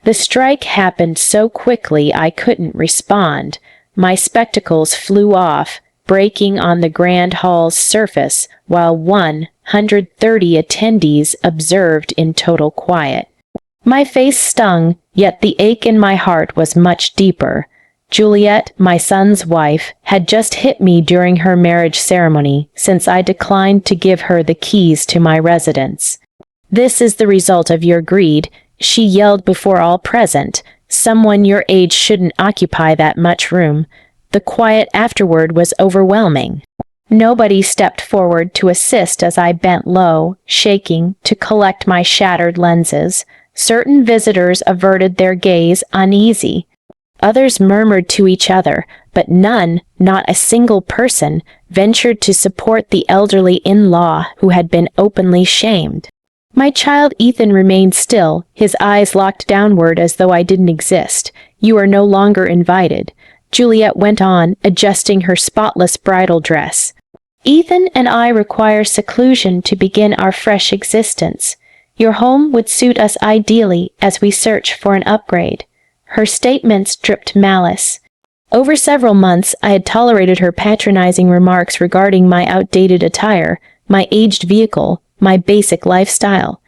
The strike happened so quickly I couldn't respond. My spectacles flew off, breaking on the grand hall's surface, while 130 attendees observed in total quiet. My face stung, yet the ache in my heart was much deeper. Juliet, my son's wife, had just hit me during her marriage ceremony, since I declined to give her the keys to my residence. "This is the result of your greed," she yelled before all present. "Someone your age shouldn't occupy that much room." The quiet afterward was overwhelming. Nobody stepped forward to assist as I bent low, shaking, to collect my shattered lenses. Certain visitors averted their gaze, uneasy. Others murmured to each other, but none, not a single person, ventured to support the elderly in-law who had been openly shamed. My child Ethan remained still, his eyes locked downward as though I didn't exist. "You are no longer invited," Juliet went on, adjusting her spotless bridal dress. "Ethan and I require seclusion to begin our fresh existence. Your home would suit us ideally as we search for an upgrade." Her statements dripped malice. Over several months, I had tolerated her patronizing remarks regarding my outdated attire, my aged vehicle, my basic lifestyle.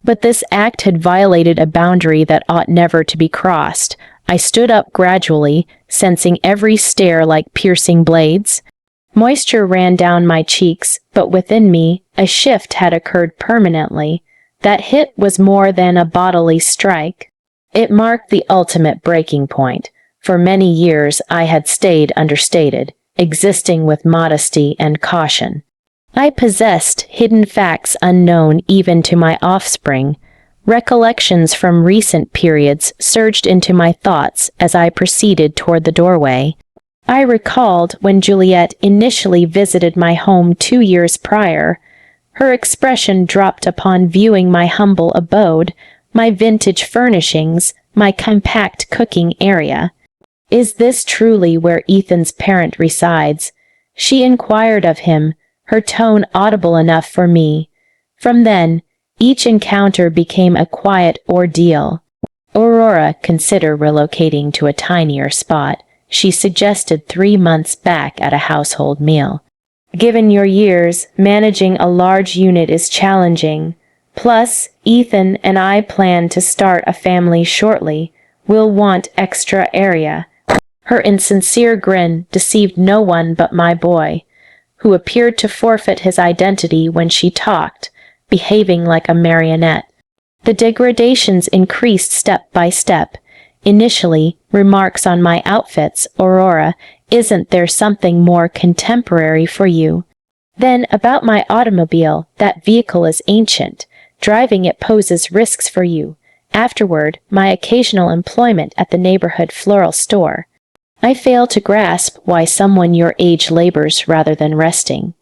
But this act had violated a boundary that ought never to be crossed. I stood up gradually, sensing every stare like piercing blades. Moisture ran down my cheeks, but within me, a shift had occurred permanently. That hit was more than a bodily strike. It marked the ultimate breaking point. For many years I had stayed understated, existing with modesty and caution. I possessed hidden facts unknown even to my offspring. Recollections from recent periods surged into my thoughts as I proceeded toward the doorway. I recalled when Juliet initially visited my home 2 years prior. Her expression dropped upon viewing my humble abode, my vintage furnishings, my compact cooking area. "Is this truly where Ethan's parent resides?" she inquired of him, her tone audible enough for me. From then, each encounter became a quiet ordeal. "Aurora, consider relocating to a tinier spot," she suggested 3 months back at a household meal. "Given your years, managing a large unit is challenging. Plus, Ethan and I plan to start a family shortly. We'll want extra area." Her insincere grin deceived no one but my boy, who appeared to forfeit his identity when she talked, behaving like a marionette. The degradations increased step by step. Initially, remarks on my outfits, "Aurora, isn't there something more contemporary for you?" Then about my automobile, "That vehicle is ancient. Driving it poses risks for you." Afterward, my occasional employment at the neighborhood floral store. I fail to grasp why someone your age labors rather than resting.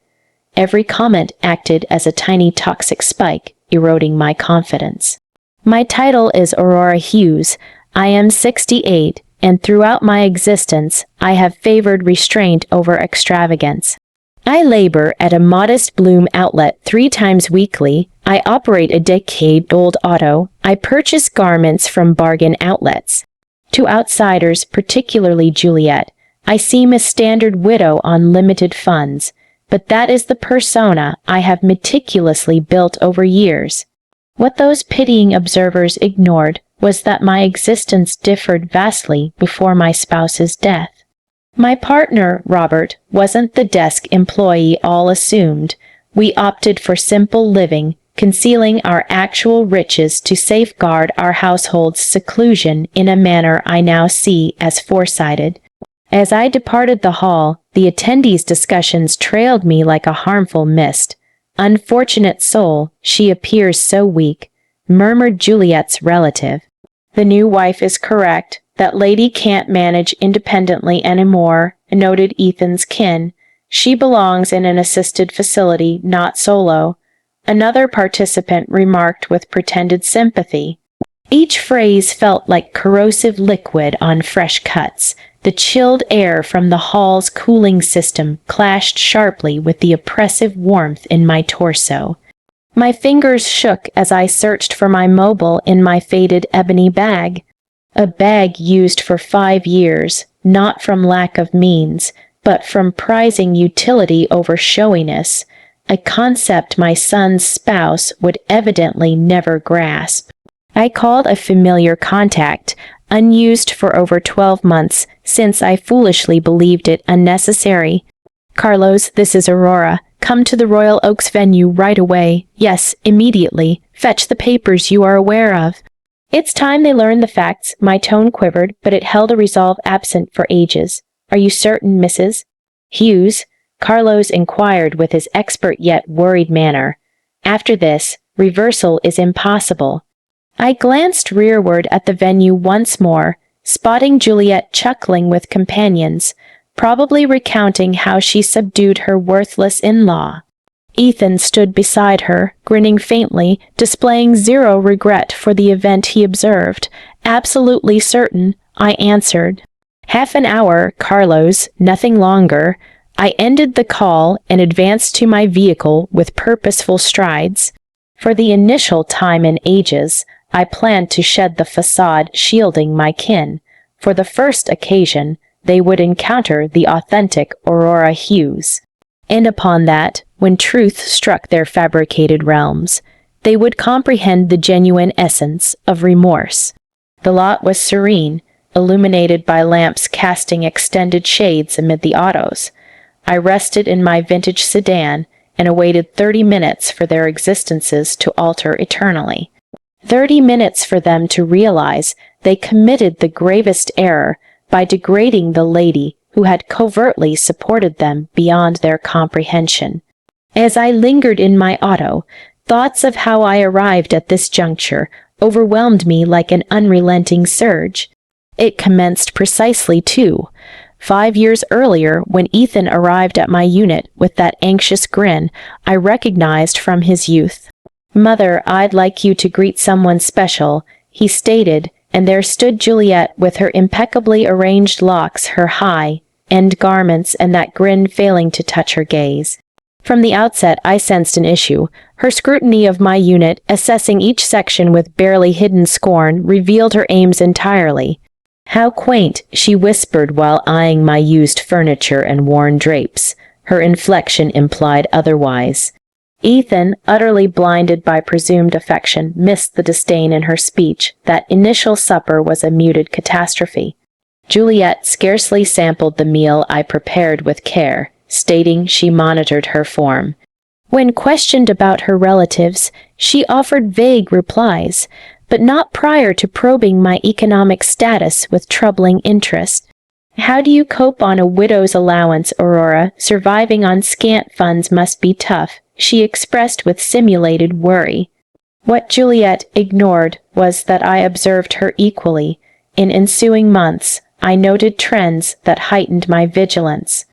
Every comment acted as a tiny toxic spike, eroding my confidence. My title is Aurora Hughes. I am 68, and throughout my existence, I have favored restraint over extravagance. I labor at a modest bloom outlet 3 times weekly. I operate a decade-old auto. I purchase garments from bargain outlets. To outsiders, particularly Juliet, I seem a standard widow on limited funds, but that is the persona I have meticulously built over years. What those pitying observers ignored was that my existence differed vastly before my spouse's death. My partner, Robert, wasn't the desk employee all assumed. We opted for simple living, concealing our actual riches to safeguard our household's seclusion in a manner I now see as foresighted. As I departed the hall, the attendees' discussions trailed me like a harmful mist. "Unfortunate soul, she appears so weak," murmured Juliet's relative. "The new wife is correct. That lady can't manage independently anymore," noted Ethan's kin. "She belongs in an assisted facility, not solo." Another participant remarked with pretended sympathy. Each phrase felt like corrosive liquid on fresh cuts. The chilled air from the hall's cooling system clashed sharply with the oppressive warmth in my torso. My fingers shook as I searched for my mobile in my faded ebony bag. A bag used for 5 years, not from lack of means, but from prizing utility over showiness, a concept my son's spouse would evidently never grasp. I called a familiar contact, unused for over 12 months since I foolishly believed it unnecessary. "Carlos, this is Aurora. Come to the Royal Oaks venue right away. Yes, immediately. Fetch the papers you are aware of." "It's time they learned the facts." My tone quivered, but it held a resolve absent for ages. "Are you certain, Mrs. Hughes?" Carlos inquired with his expert yet worried manner. "After this, reversal is impossible." I glanced rearward at the venue once more, spotting Juliet chuckling with companions, probably recounting how she subdued her worthless in-law. Ethan stood beside her, grinning faintly, displaying zero regret for the event he observed. "Absolutely certain," I answered. "Half an hour, Carlos, nothing longer." I ended the call and advanced to my vehicle with purposeful strides. For the initial time in ages, I planned to shed the facade shielding my kin. For the first occasion, they would encounter the authentic Aurora Hughes. And upon that, when truth struck their fabricated realms, they would comprehend the genuine essence of remorse. The lot was serene, illuminated by lamps casting extended shades amid the autos. I rested in my vintage sedan and awaited 30 minutes for their existences to alter eternally. 30 minutes for them to realize they committed the gravest error by degrading the lady who had covertly supported them beyond their comprehension. As I lingered in my auto, thoughts of how I arrived at this juncture overwhelmed me like an unrelenting surge. It commenced precisely, too. 5 years earlier, when Ethan arrived at my unit with that anxious grin I recognized from his youth. "Mother, I'd like you to greet someone special," he stated, and there stood Juliet with her impeccably arranged locks, her high-end garments, and that grin failing to touch her gaze. From the outset, I sensed an issue. Her scrutiny of my unit, assessing each section with barely hidden scorn, revealed her aims entirely. "How quaint," she whispered while eyeing my used furniture and worn drapes. Her inflection implied otherwise. Ethan, utterly blinded by presumed affection, missed the disdain in her speech. That initial supper was a muted catastrophe. Juliet scarcely sampled the meal I prepared with care, stating she monitored her form. When questioned about her relatives, she offered vague replies, but not prior to probing my economic status with troubling interest. "How do you cope on a widow's allowance, Aurora? Surviving on scant funds must be tough," she expressed with simulated worry. What Juliet ignored was that I observed her equally. In ensuing months, I noted trends that heightened my vigilance.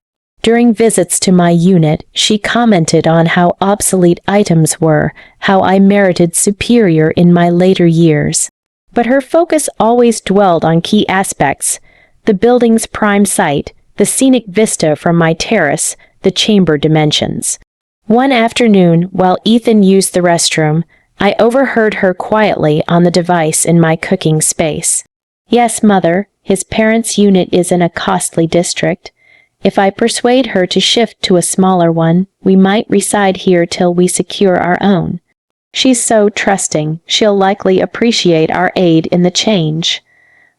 During visits to my unit, she commented on how obsolete items were, how I merited superior in my later years. But her focus always dwelled on key aspects: the building's prime site, the scenic vista from my terrace, the chamber dimensions. One afternoon, while Ethan used the restroom, I overheard her quietly on the device in my cooking space. "Yes, Mother, his parents' unit is in a costly district. If I persuade her to shift to a smaller one, we might reside here till we secure our own. She's so trusting, she'll likely appreciate our aid in the change."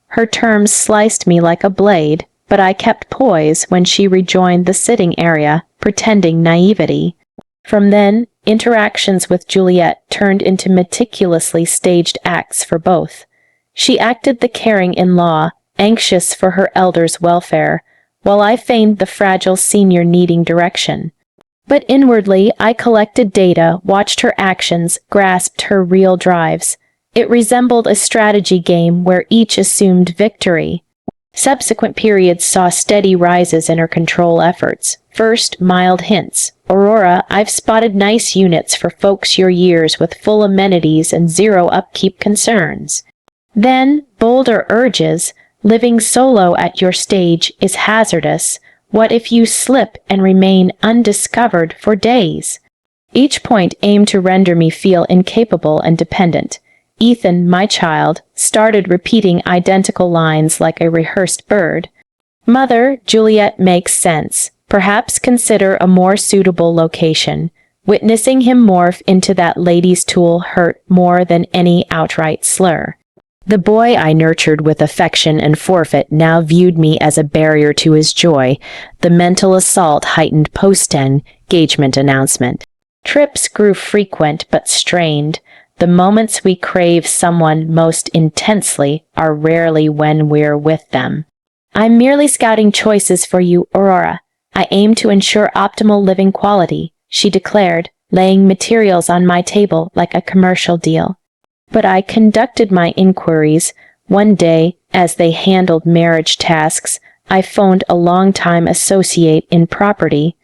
Her terms sliced me like a blade, but I kept poise when she rejoined the sitting area, pretending naivety. From then, interactions with Juliet turned into meticulously staged acts for both. She acted the caring in-law, anxious for her elder's welfare, while I feigned the fragile senior needing direction. But inwardly, I collected data, watched her actions, grasped her real drives. It resembled a strategy game where each assumed victory. Subsequent periods saw steady rises in her control efforts. First, mild hints. "Aurora, I've spotted nice units for folks your years with full amenities and zero upkeep concerns." Then, bolder urges. "Living solo at your stage is hazardous. What if you slip and remain undiscovered for days?" Each point aimed to render me feel incapable and dependent. Ethan, my child, started repeating identical lines like a rehearsed bird. Mother, Juliet makes sense. Perhaps consider a more suitable location. Witnessing him morph into that lady's tool hurt more than any outright slur. The boy I nurtured with affection and forfeit now viewed me as a barrier to his joy. The mental assault heightened post-engagement announcement. Trips grew frequent but strained. The moments we crave someone most intensely are rarely when we're with them. I'm merely scouting choices for you, Aurora. I aim to ensure optimal living quality, she declared, laying materials on my table like a commercial deal. But I conducted my inquiries. One day, as they handled marriage tasks, I phoned a longtime associate in property.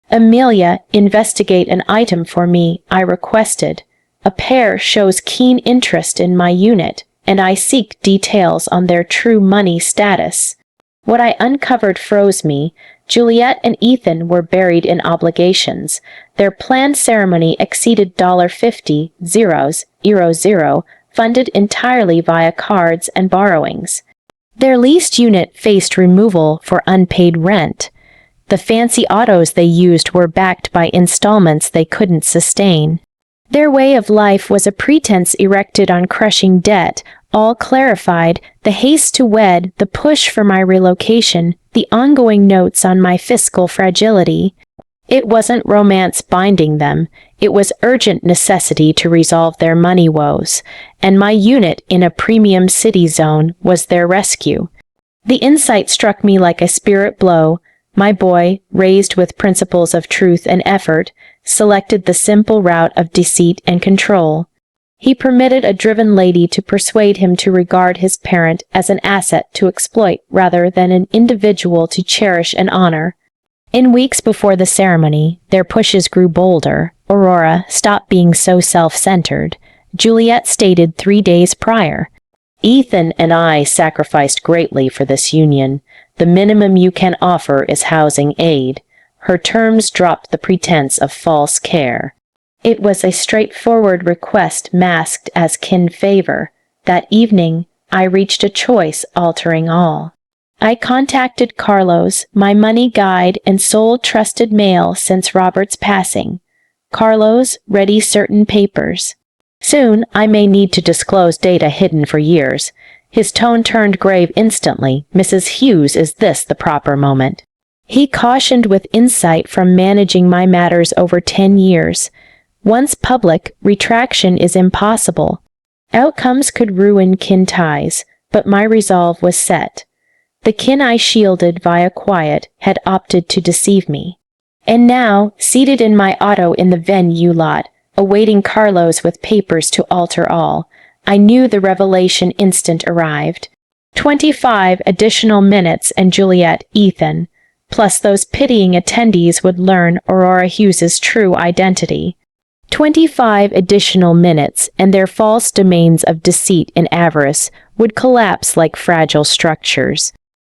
Amelia, investigate an item for me, I requested. A pair shows keen interest in my unit, and I seek details on their true money status. What I uncovered froze me. Juliet and Ethan were buried in obligations. Their planned ceremony exceeded $50,000, funded entirely via cards and borrowings. Their leased unit faced removal for unpaid rent. The fancy autos they used were backed by installments they couldn't sustain. Their way of life was a pretense erected on crushing debt, all clarified, the haste to wed, the push for my relocation, the ongoing notes on my fiscal fragility. It wasn't romance binding them, it was urgent necessity to resolve their money woes, and my unit in a premium city zone was their rescue. The insight struck me like a spirit blow. My boy, raised with principles of truth and effort, selected the simple route of deceit and control. He permitted a driven lady to persuade him to regard his parent as an asset to exploit rather than an individual to cherish and honor. In weeks before the ceremony, their pushes grew bolder. Aurora, stop being so self-centered. Juliet stated 3 days prior. Ethan and I sacrificed greatly for this union. The minimum you can offer is housing aid. Her terms dropped the pretense of false care. It was a straightforward request masked as kin favor. That evening, I reached a choice altering all. I contacted Carlos, my money guide and sole trusted male since Robert's passing. Carlos, ready certain papers. Soon, I may need to disclose data hidden for years. His tone turned grave instantly. Mrs. Hughes, is this the proper moment? He cautioned with insight from managing my matters over 10 years. Once public, retraction is impossible. Outcomes could ruin kin ties, but my resolve was set. The kin I shielded via quiet had opted to deceive me. And now, seated in my auto in the venue lot, awaiting Carlos with papers to alter all, I knew the revelation instant arrived. 25 additional minutes and Juliet, Ethan, plus those pitying attendees would learn Aurora Hughes's true identity. 25 additional minutes and their false domains of deceit and avarice would collapse like fragile structures.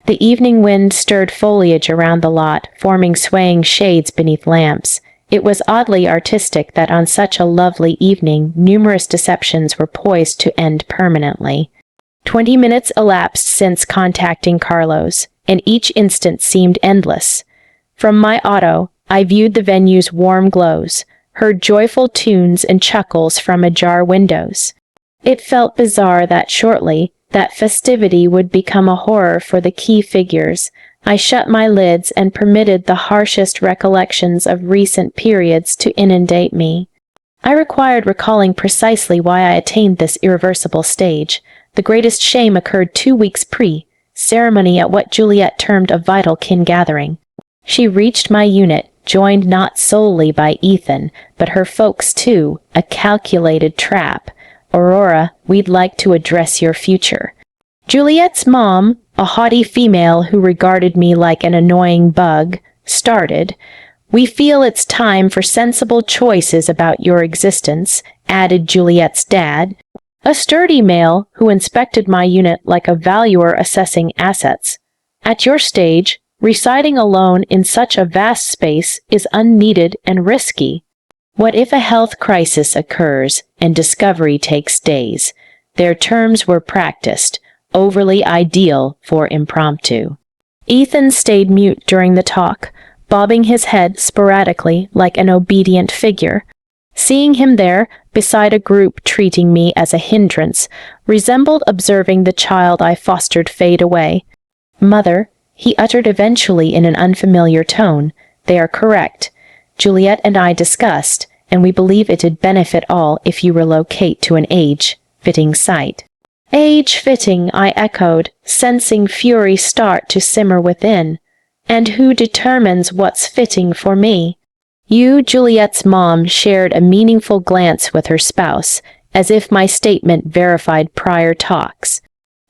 The evening wind stirred foliage around the lot, forming swaying shades beneath lamps. It was oddly artistic that on such a lovely evening, numerous deceptions were poised to end permanently. 20 minutes elapsed since contacting Carlos, and each instant seemed endless. From my auto, I viewed the venue's warm glows, heard joyful tunes and chuckles from ajar windows. It felt bizarre that shortly, that festivity would become a horror for the key figures. I shut my lids and permitted the harshest recollections of recent periods to inundate me. I required recalling precisely why I attained this irreversible stage. The greatest shame occurred 2 weeks pre-ceremony at what Juliet termed a vital kin gathering. She reached my unit, joined not solely by Ethan, but her folks too, a calculated trap. Aurora, we'd like to address your future. Juliet's mom, a haughty female who regarded me like an annoying bug, started. We feel it's time for sensible choices about your existence, added Juliet's dad, a sturdy male who inspected my unit like a valuer assessing assets. At your stage, residing alone in such a vast space is unneeded and risky. What if a health crisis occurs and discovery takes days? Their terms were practiced, overly ideal for impromptu. Ethan stayed mute during the talk, bobbing his head sporadically like an obedient figure. Seeing him there, beside a group treating me as a hindrance, resembled observing the child I fostered fade away. "Mother," he uttered eventually in an unfamiliar tone, "they are correct. Juliet and I discussed, and we believe it'd benefit all if you relocate to an age-fitting site." "Age-fitting," I echoed, sensing fury start to simmer within. "And who determines what's fitting for me?" You, Juliet's mom, shared a meaningful glance with her spouse, as if my statement verified prior talks.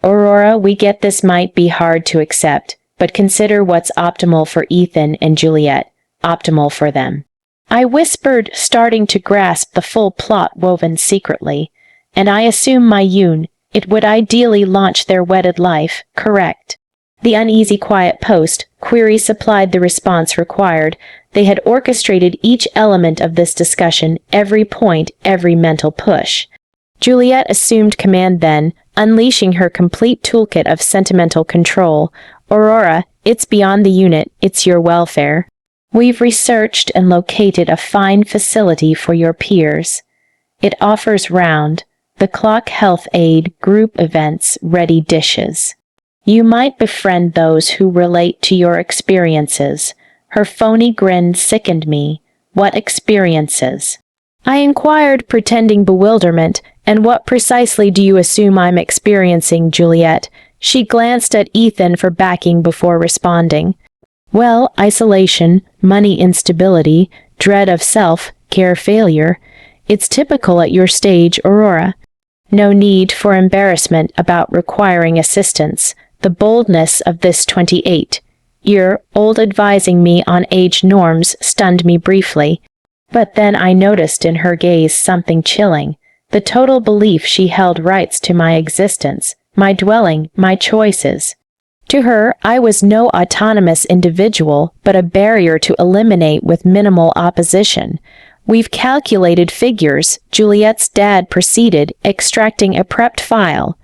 "Aurora, we get this might be hard to accept, but consider what's optimal for Ethan and Juliet, optimal for them." I whispered, starting to grasp the full plot woven secretly. "And I assume my Yoon, it would ideally launch their wedded life, correct?" The uneasy quiet post query supplied the response required. They had orchestrated each element of this discussion, every point, every mental push. Juliet assumed command then, unleashing her complete toolkit of sentimental control. "Aurora, it's beyond the unit, it's your welfare. We've researched and located a fine facility for your peers. It offers round-the-clock health aid, group events, ready dishes. You might befriend those who relate to your experiences." Her phony grin sickened me. "What experiences?" I inquired, pretending bewilderment. "And what precisely do you assume I'm experiencing, Juliet?" She glanced at Ethan for backing before responding. "Well, isolation, money instability, dread of self, care failure. It's typical at your stage, Aurora. No need for embarrassment about requiring assistance. The boldness of this 28-year-old advising me on age norms stunned me briefly. But then I noticed in her gaze something chilling, the total belief she held rights to my existence, my dwelling, my choices. To her, I was no autonomous individual, but a barrier to eliminate with minimal opposition. "We've calculated figures," Juliet's dad proceeded, extracting a prepped file.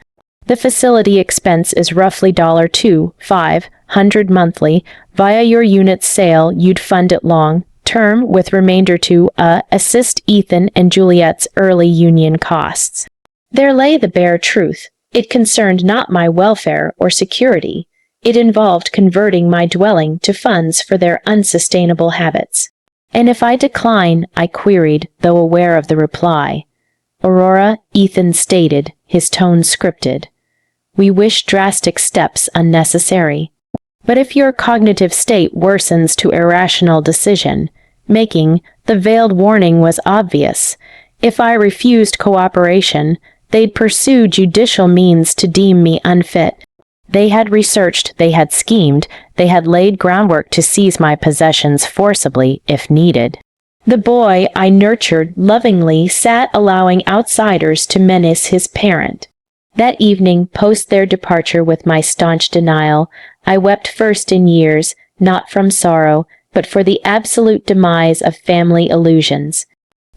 "The facility expense is roughly $2,500 monthly. Via your unit's sale, you'd fund it long-term with remainder to assist Ethan and Juliet's early union costs." There lay the bare truth. It concerned not my welfare or security. It involved converting my dwelling to funds for their unsustainable habits. "And if I decline?" I queried, though aware of the reply. "Aurora," Ethan stated, his tone scripted, "we wish drastic steps unnecessary. But if your cognitive state worsens to irrational decision-making, the veiled warning was obvious. If I refused cooperation, they'd pursue judicial means to deem me unfit. They had researched, they had schemed, they had laid groundwork to seize my possessions forcibly, if needed." The boy I nurtured lovingly sat allowing outsiders to menace his parent. That evening, post their departure with my staunch denial, I wept first in years, not from sorrow, but for the absolute demise of family illusions.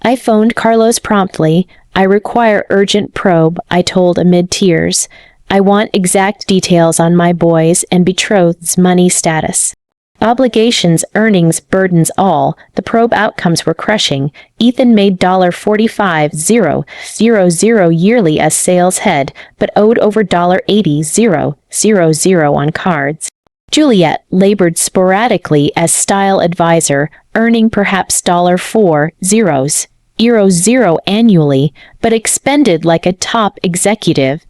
I phoned Carlos promptly. "I require urgent probe," I told amid tears. "I want exact details on my boys and betrothed's money status. Obligations, earnings, burdens, all. The probe outcomes were crushing. Ethan made $45,000 yearly as sales head, but owed over $80,000 on cards. Juliet labored sporadically as style advisor, earning perhaps $4,000 annually, but expended like a top executive.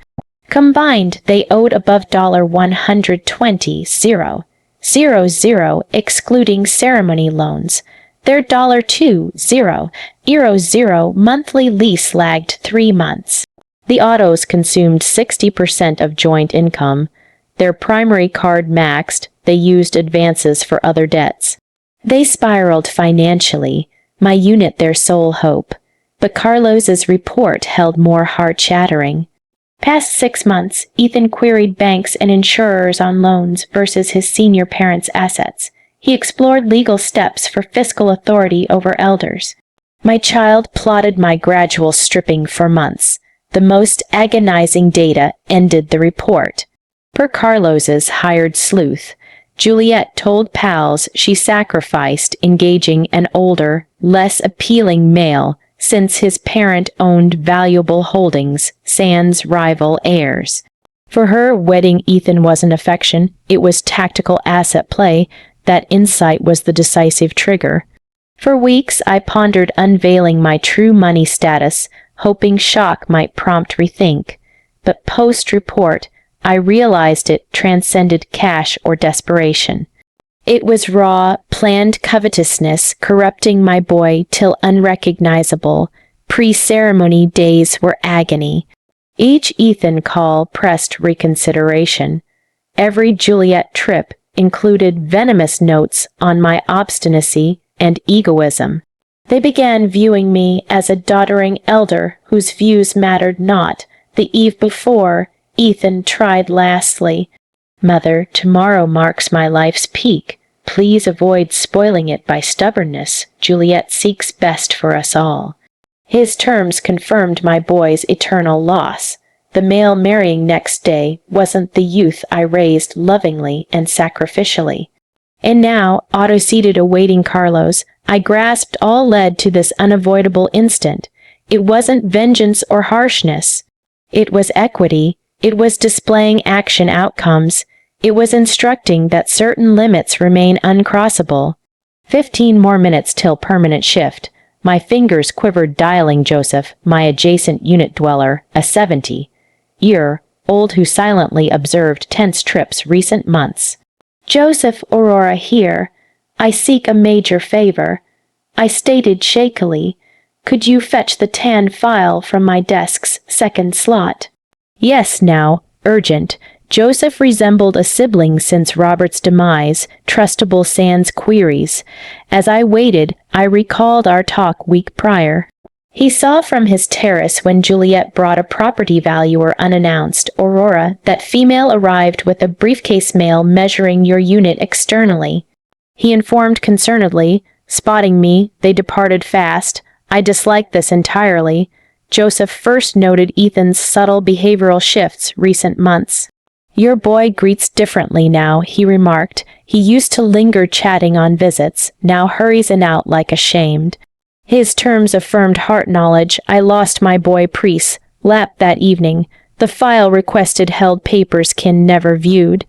Combined, they owed above $120,000, excluding ceremony loans. Their $2,000 monthly lease lagged 3 months. The autos consumed 60% of joint income. Their primary card maxed, they used advances for other debts. They spiraled financially, my unit their sole hope. But Carlos's report held more heart-shattering. Past 6 months, Ethan queried banks and insurers on loans versus his senior parents' assets. He explored legal steps for fiscal authority over elders. My child plotted my gradual stripping for months. The most agonizing data ended the report. Per Carlos's hired sleuth, Juliet told pals she sacrificed engaging an older, less appealing male since his parent owned valuable holdings, sans rival heirs. For her, wedding Ethan wasn't affection, it was tactical asset play. That insight was the decisive trigger. For weeks I pondered unveiling my true money status, hoping shock might prompt rethink. But post-report, I realized it transcended cash or desperation. It was raw, planned covetousness corrupting my boy till unrecognizable. Pre-ceremony days were agony. Each Ethan call pressed reconsideration. Every Juliet trip included venomous notes on my obstinacy and egoism. They began viewing me as a doddering elder whose views mattered not. The eve before, Ethan tried lastly, "Mother, tomorrow marks my life's peak. Please avoid spoiling it by stubbornness. Juliet seeks best for us all." His terms confirmed my boy's eternal loss. The male marrying next day wasn't the youth I raised lovingly and sacrificially. And now, auto-seated awaiting Carlos, I grasped all led to this unavoidable instant. It wasn't vengeance or harshness. It was equity. It was displaying action outcomes. It was instructing that certain limits remain uncrossable. 15 more minutes till permanent shift. My fingers quivered dialing Joseph, my adjacent unit dweller, a 70-year-old who silently observed tense trips recent months. "Joseph, Aurora here. I seek a major favor," I stated shakily. "Could you fetch the tan file from my desk's second slot?" "Yes, now, urgent." Joseph resembled a sibling since Robert's demise, trustable sans queries. As I waited, I recalled our talk week prior. He saw from his terrace when Juliet brought a property valuer unannounced, Aurora, that female arrived with a briefcase mail measuring your unit externally. He informed concernedly, "Spotting me, they departed fast. I dislike this entirely." Joseph first noted Ethan's subtle behavioral shifts recent months. "Your boy greets differently now," he remarked. "He used to linger chatting on visits, now hurries in out like ashamed." His terms affirmed heart knowledge. I lost my boy Priest, lap that evening. The file requested held papers kin never viewed.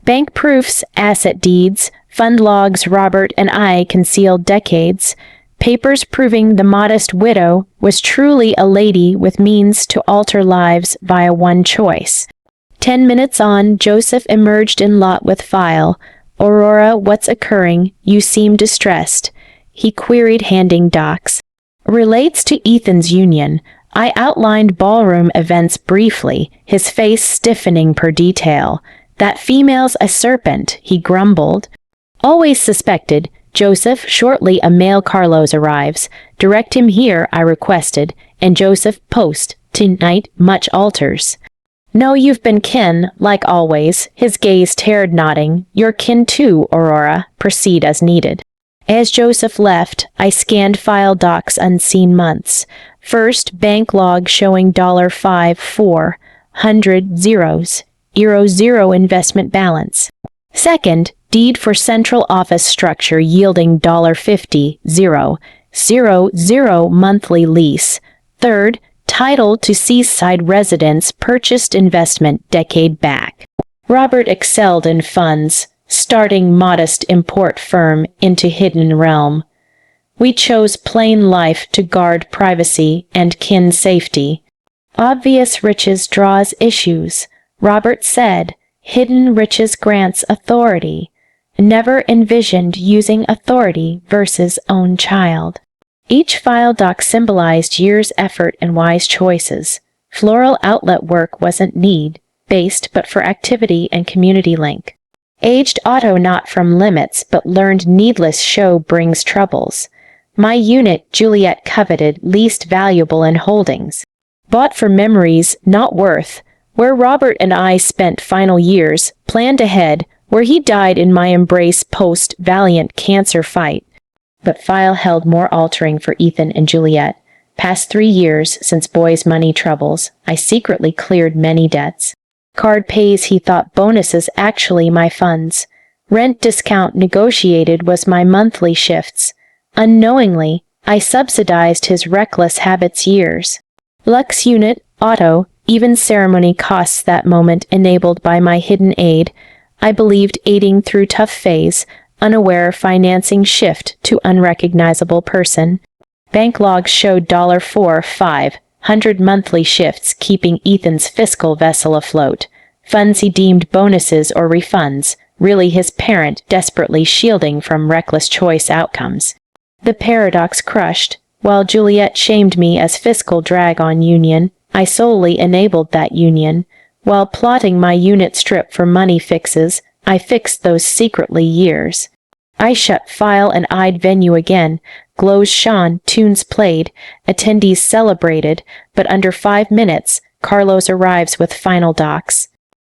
Bank proofs, asset deeds, fund logs Robert and I concealed decades. Papers proving the modest widow was truly a lady with means to alter lives via one choice. 10 minutes on, Joseph emerged in lot with file. "Aurora, what's occurring? You seem distressed," he queried, handing docs. "Relates to Ethan's union." I outlined ballroom events briefly, his face stiffening per detail. "That female's a serpent," he grumbled. "Always suspected. Joseph, shortly a male Carlos arrives. Direct him here," I requested, and Joseph post. "Tonight much alters." "No, you've been kin, like always," his gaze teared nodding. "You're kin too, Aurora. Proceed as needed." As Joseph left, I scanned file docs unseen months. First, bank log showing $5,400 zero investment balance. Second, deed for central office structure yielding $50 monthly lease. Third, title to seaside residence purchased investment decade back. Robert excelled in funds, starting modest import firm into hidden realm. We chose plain life to guard privacy and kin safety. "Obvious riches draws issues," Robert said. "Hidden riches grants authority." Never envisioned using authority versus own child. Each file doc symbolized years' effort and wise choices. Floral outlet work wasn't need-based but for activity and community link. Aged auto not from limits but learned needless show brings troubles. My unit, Juliet coveted, least valuable in holdings. Bought for memories, not worth. Where Robert and I spent final years, planned ahead, where he died in my embrace post-valiant cancer fight. But file held more altering for Ethan and Juliet. Past 3 years since boy's money troubles, I secretly cleared many debts. Card pays he thought bonuses actually my funds. Rent discount negotiated was my monthly shifts. Unknowingly, I subsidized his reckless habits years. Lux unit, auto, even ceremony costs that moment enabled by my hidden aid. I believed aiding through tough phase, unaware financing shift to unrecognizable person. Bank logs showed $4,500 monthly shifts keeping Ethan's fiscal vessel afloat. Funds he deemed bonuses or refunds, really his parent desperately shielding from reckless choice outcomes. The paradox crushed. While Juliet shamed me as fiscal drag on union, I solely enabled that union. While plotting my unit strip for money fixes, I fixed those secretly years. I shut file and eyed venue again. Glows shone, tunes played, attendees celebrated, but under 5 minutes, Carlos arrives with final docs.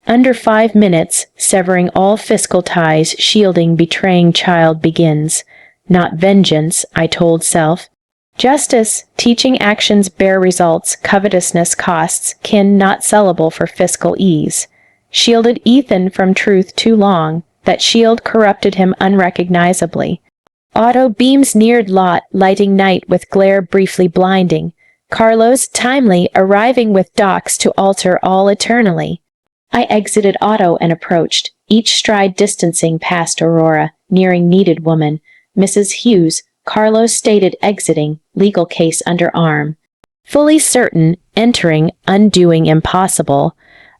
Under 5 minutes, severing all fiscal ties, shielding betraying child begins. Not vengeance, I told self. Justice, teaching actions bear results, covetousness costs, kin not sellable for fiscal ease. Shielded Ethan from truth too long, that shield corrupted him unrecognizably. Auto beams neared lot, lighting night with glare briefly blinding. Carlos, timely, arriving with docs to alter all eternally. I exited auto and approached, each stride distancing past Aurora, nearing needed woman. Mrs. Hughes, Carlos stated exiting, legal case under arm. Fully certain, entering, undoing impossible.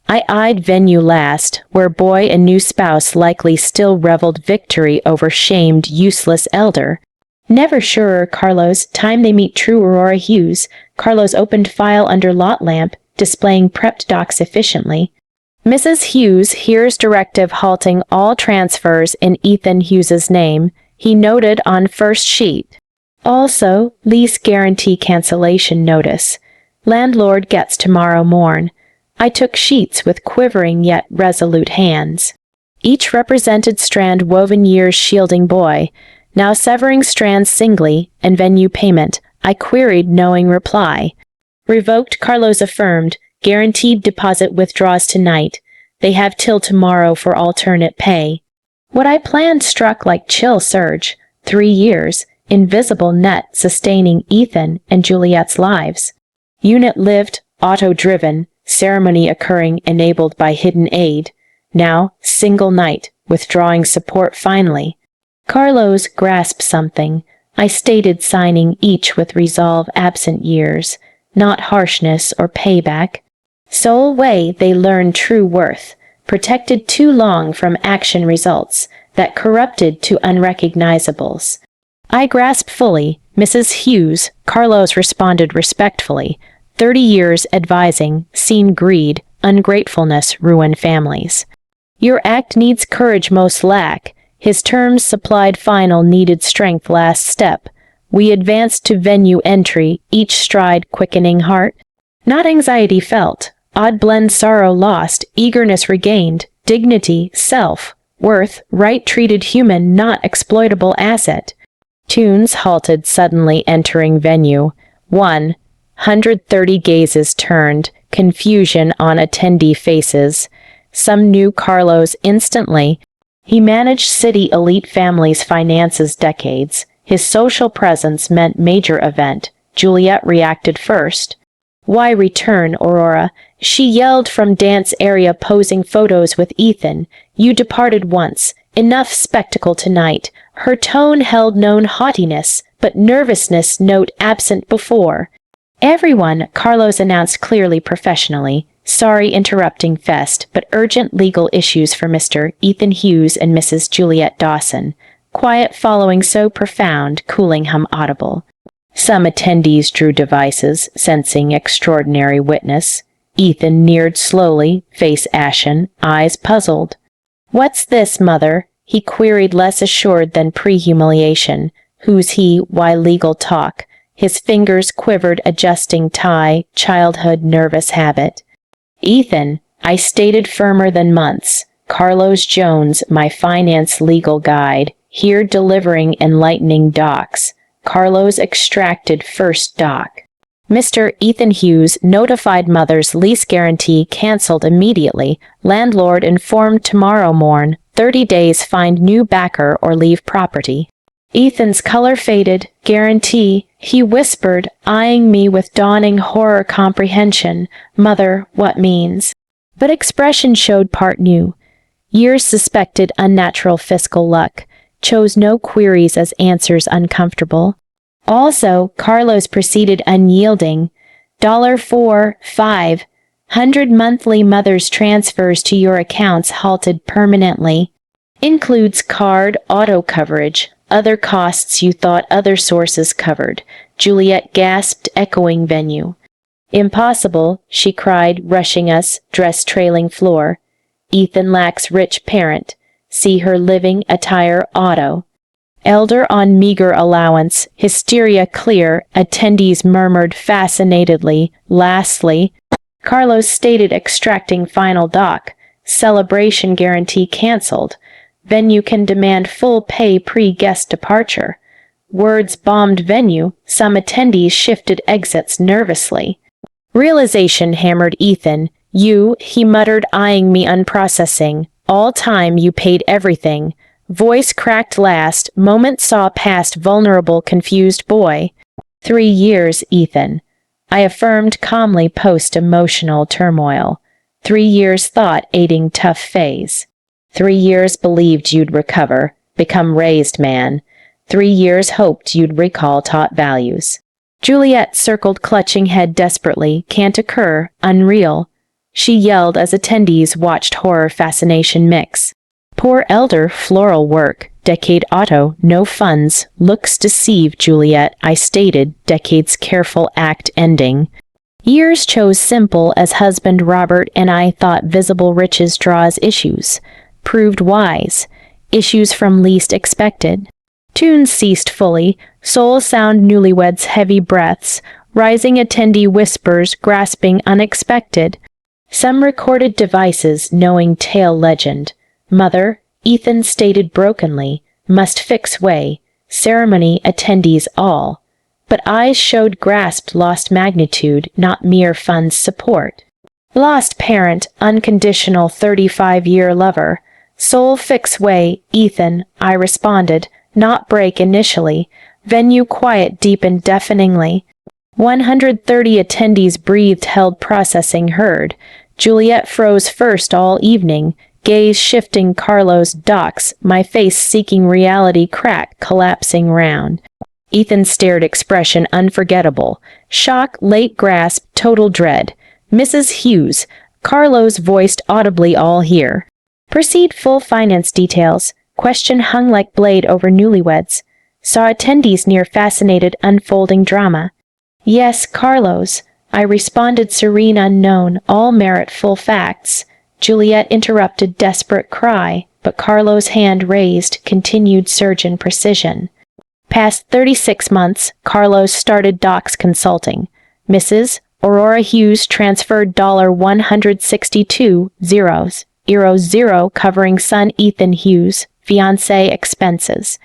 I eyed venue last, where boy and new spouse likely still reveled victory over shamed, useless elder. Never surer, Carlos, time they meet true Aurora Hughes. Carlos opened file under lot lamp, displaying prepped docs efficiently. Mrs. Hughes hears directive halting all transfers in Ethan Hughes's name. He noted on first sheet. Also, lease guarantee cancellation notice. Landlord gets tomorrow morn. I took sheets with quivering yet resolute hands. Each represented strand woven years shielding boy. Now severing strands singly, and venue payment, I queried knowing reply. Revoked, Carlos affirmed. Guaranteed deposit withdraws tonight. They have till tomorrow for alternate pay. What I planned struck like chill surge. 3 years, invisible net sustaining Ethan and Juliet's lives. Unit lived, auto-driven, ceremony occurring enabled by hidden aid. Now, single night, withdrawing support finally. Carlos grasped something. I stated signing each with resolve absent years, not harshness or payback. Sole way they learn true worth, protected too long from action results that corrupted to unrecognizables. I grasped fully, Mrs. Hughes, Carlos responded respectfully. 30 years advising, seen greed, ungratefulness ruin families. Your act needs courage most lack. His terms supplied final needed strength last step. We advanced to venue entry, each stride quickening heart. Not anxiety felt, odd blend sorrow lost, eagerness regained, dignity, self, worth, right treated human not exploitable asset. Tunes halted suddenly entering venue. 130 gazes turned, confusion on attendee faces. Some knew Carlos instantly. He managed city elite families' finances decades. His social presence meant major event. Juliet reacted first. Why return, Aurora? She yelled from dance area posing photos with Ethan. You departed once. Enough spectacle tonight. Her tone held known haughtiness, but nervousness note absent before. Everyone, Carlos announced clearly professionally. Sorry interrupting fest, but urgent legal issues for Mr. Ethan Hughes and Mrs. Juliet Dawson. Quiet following so profound, cooling hum audible. Some attendees drew devices, sensing extraordinary witness. Ethan neared slowly, face ashen, eyes puzzled. What's this, mother? He queried less assured than pre-humiliation. Who's he? Why legal talk? His fingers quivered adjusting tie, childhood nervous habit. Ethan, I stated firmer than months. Carlos Jones, my finance legal guide, here delivering enlightening docs. Carlos extracted first doc. Mr. Ethan Hughes notified mother's lease guarantee cancelled immediately. Landlord informed tomorrow morn, 30 days find new backer or leave property. Ethan's color faded. Guarantee, he whispered, eyeing me with dawning horror comprehension. Mother, what means? But expression showed part new. Years suspected unnatural fiscal luck. Chose no queries as answers uncomfortable. Also, Carlos proceeded unyielding. $4,500 monthly mother's transfers to your accounts halted permanently. Includes card, auto coverage, other costs you thought other sources covered. Juliet gasped, echoing venue. Impossible, she cried, rushing us, dress trailing floor. Ethan lacks rich parent. See her living, attire, auto. Elder on meager allowance, hysteria clear, attendees murmured fascinatedly. Lastly, Carlos stated extracting final doc. Celebration guarantee cancelled. Venue can demand full pay pre-guest departure. Words bombed venue. Some attendees shifted exits nervously. Realization hammered Ethan. You, he muttered, eyeing me unprocessing. All time you paid everything. Voice cracked last, moment saw past vulnerable, confused boy. 3 years, Ethan. I affirmed calmly post-emotional turmoil. 3 years thought aiding tough phase. 3 years believed you'd recover, become raised man. 3 years hoped you'd recall taught values. Juliet circled clutching head desperately, can't occur, unreal. She yelled as attendees watched horror fascination mix. Poor elder, floral work, decade auto, no funds, looks deceive Juliet, I stated, decade's careful act ending. Years chose simple as husband Robert and I thought visible riches draws issues. Proved wise. Issues from least expected. Tunes ceased fully, soul sound newlyweds heavy breaths, rising attendee whispers grasping unexpected. Some recorded devices knowing tale legend. Mother, Ethan stated brokenly, must fix way, ceremony attendees all. But eyes showed grasped lost magnitude, not mere funds support. Lost parent, unconditional 35-year lover. Soul fix way, Ethan, I responded, not break initially. Venue quiet deepened deafeningly. 130 attendees breathed held processing heard. Juliet froze first all evening. Gaze shifting Carlos docs, my face seeking reality crack collapsing round. Ethan stared expression unforgettable. Shock, late grasp, total dread. Mrs. Hughes, Carlos voiced audibly all here. Proceed full finance details. Question hung like blade over newlyweds. Saw attendees near fascinated unfolding drama. Yes, Carlos, I responded serene unknown, all merit full facts. Juliet interrupted desperate cry, but Carlos' hand raised, continued surgeon precision. Past 36 months, Carlos started docs consulting. Mrs. Aurora Hughes transferred $162,000 covering son Ethan Hughes, fiancé expenses.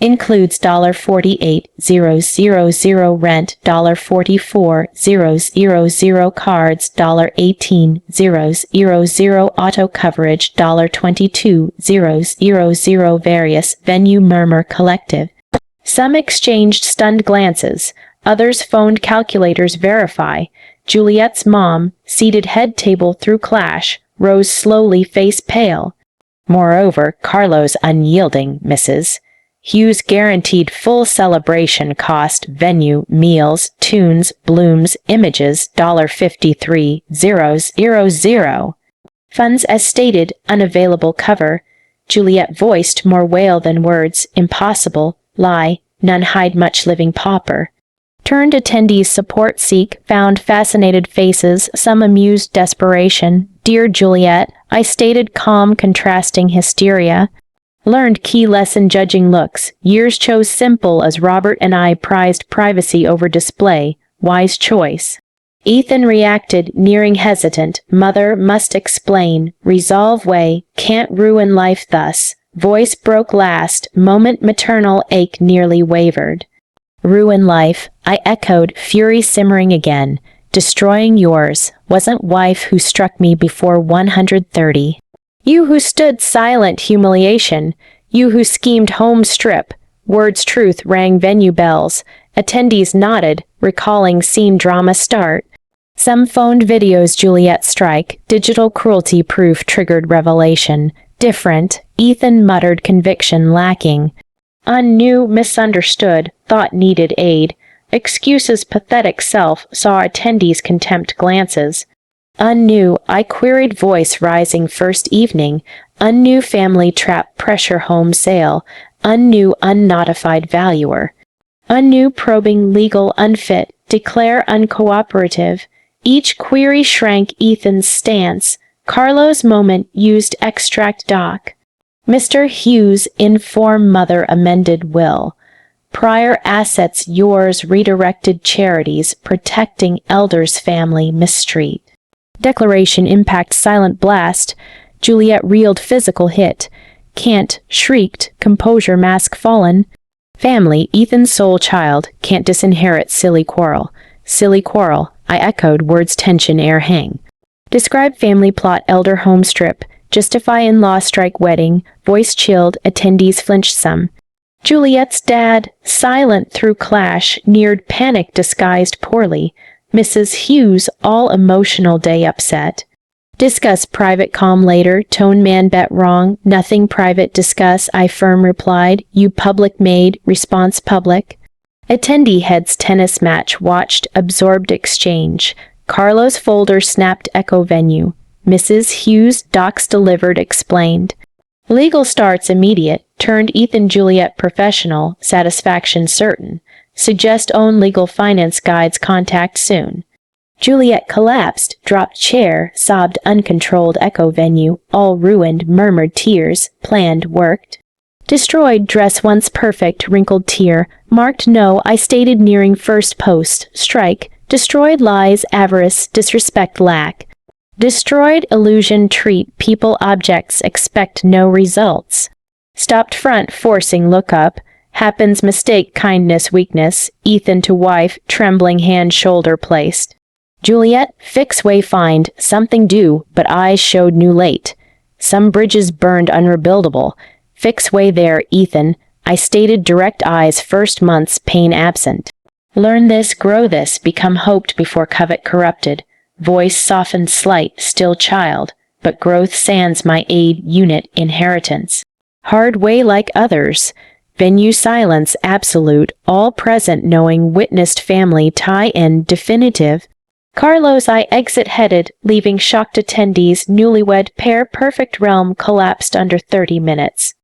Includes $48,000 rent, $44,000 cards, $18,000 auto coverage, $22,000 various venue murmur collective. Some exchanged stunned glances, others phoned calculators verify. Juliet's mom, seated head table through clash, rose slowly face pale. Moreover, Carlos unyielding, Mrs. Hughes guaranteed full celebration cost, venue, meals, tunes, blooms, images, $53,000. Funds as stated, unavailable cover. Juliet voiced more wail than words, impossible, lie, none hide much living pauper. Turned attendees support seek, found fascinated faces, some amused desperation. Dear Juliet, I stated calm contrasting hysteria. Learned key lesson judging looks. Years chose simple as Robert and I prized privacy over display. Wise choice. Ethan reacted, nearing hesitant. Mother must explain. Resolve way. Can't ruin life thus. Voice broke last. Moment maternal ache nearly wavered. Ruin life, I echoed, fury simmering again. Destroying yours, wasn't wife who struck me before 130. You who stood silent humiliation, you who schemed home strip, words truth rang venue bells, attendees nodded, recalling scene drama start. Some phoned videos Juliet strike, digital cruelty proof triggered revelation. Different, Ethan muttered conviction lacking. Unknew, misunderstood, thought needed aid. Excuses pathetic self saw attendees' contempt glances. Unknew, I queried voice rising first evening. Unknew family trap pressure home sale. Unknew unnotified valuer. Unknew probing legal unfit, declare uncooperative. Each query shrank Ethan's stance. Carlo's moment used extract doc. Mr. Hughes inform mother amended will. Prior assets yours redirected charities protecting elders family mistreat. Declaration impact silent blast. Juliet reeled physical hit. Can't shrieked composure mask fallen. Family Ethan's sole child can't disinherit silly quarrel. Silly quarrel, I echoed words tension air hang. Describe family plot elder home strip. Justify in-law strike wedding. Voice chilled, attendees flinched some. Juliet's dad, silent through clash, neared panic disguised poorly. Mrs. Hughes, all emotional day upset. Discuss private calm later, tone man bet wrong, nothing private discuss, I firm replied, you public made, response public. Attendee heads tennis match watched, absorbed exchange. Carlo's folder snapped echo venue. Mrs. Hughes docs delivered explained. Legal starts immediate, turned Ethan Juliet professional, satisfaction certain. Suggest own legal finance guides contact soon. Juliet collapsed, dropped chair, sobbed uncontrolled echo venue, all ruined, murmured tears, planned, worked. Destroyed dress once perfect, wrinkled tear, marked no, I stated nearing first post, strike, destroyed lies, avarice, disrespect lack. Destroyed illusion treat people objects expect no results. Stopped front forcing look up. Happens mistake kindness weakness. Ethan to wife trembling hand shoulder placed. Juliet fix way find something do but eyes showed new late. Some bridges burned unrebuildable. Fix way there Ethan. I stated direct eyes first month's pain absent. Learn this grow this become hoped before covet corrupted. Voice softened slight, still child, but growth sans my aid unit inheritance. Hard way like others. Venue silence absolute, all present knowing witnessed family tie-in definitive. Carlos I exit headed, leaving shocked attendees newlywed pair perfect realm collapsed under 30 minutes.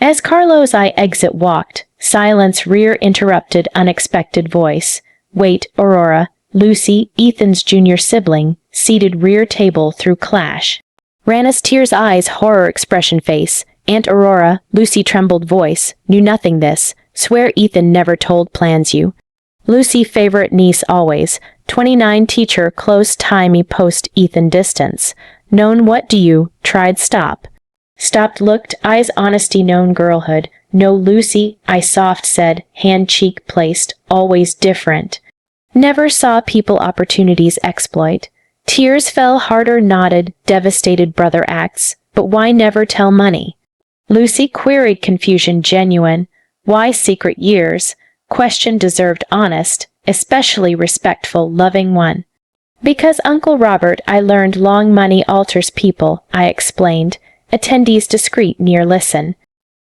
As Carlos I exit walked, silence rear interrupted unexpected voice. Wait, Aurora. Lucy, Ethan's junior sibling, seated rear table through clash. Rana's tears eyes horror expression face. Aunt Aurora, Lucy trembled voice, knew nothing this, swear Ethan never told plans you. Lucy favorite niece always, 29 teacher close timey post Ethan distance. Known what do you, tried stop. Stopped looked, eyes honesty known girlhood. No Lucy, I soft said, hand cheek placed, always different. Never saw people opportunities exploit. Tears fell harder nodded, devastated brother acts, but why never tell money? Lucy queried confusion genuine. Why secret years? Question deserved honest, especially respectful, loving one. Because Uncle Robert I learned long money alters people, I explained. Attendees discreet near listen.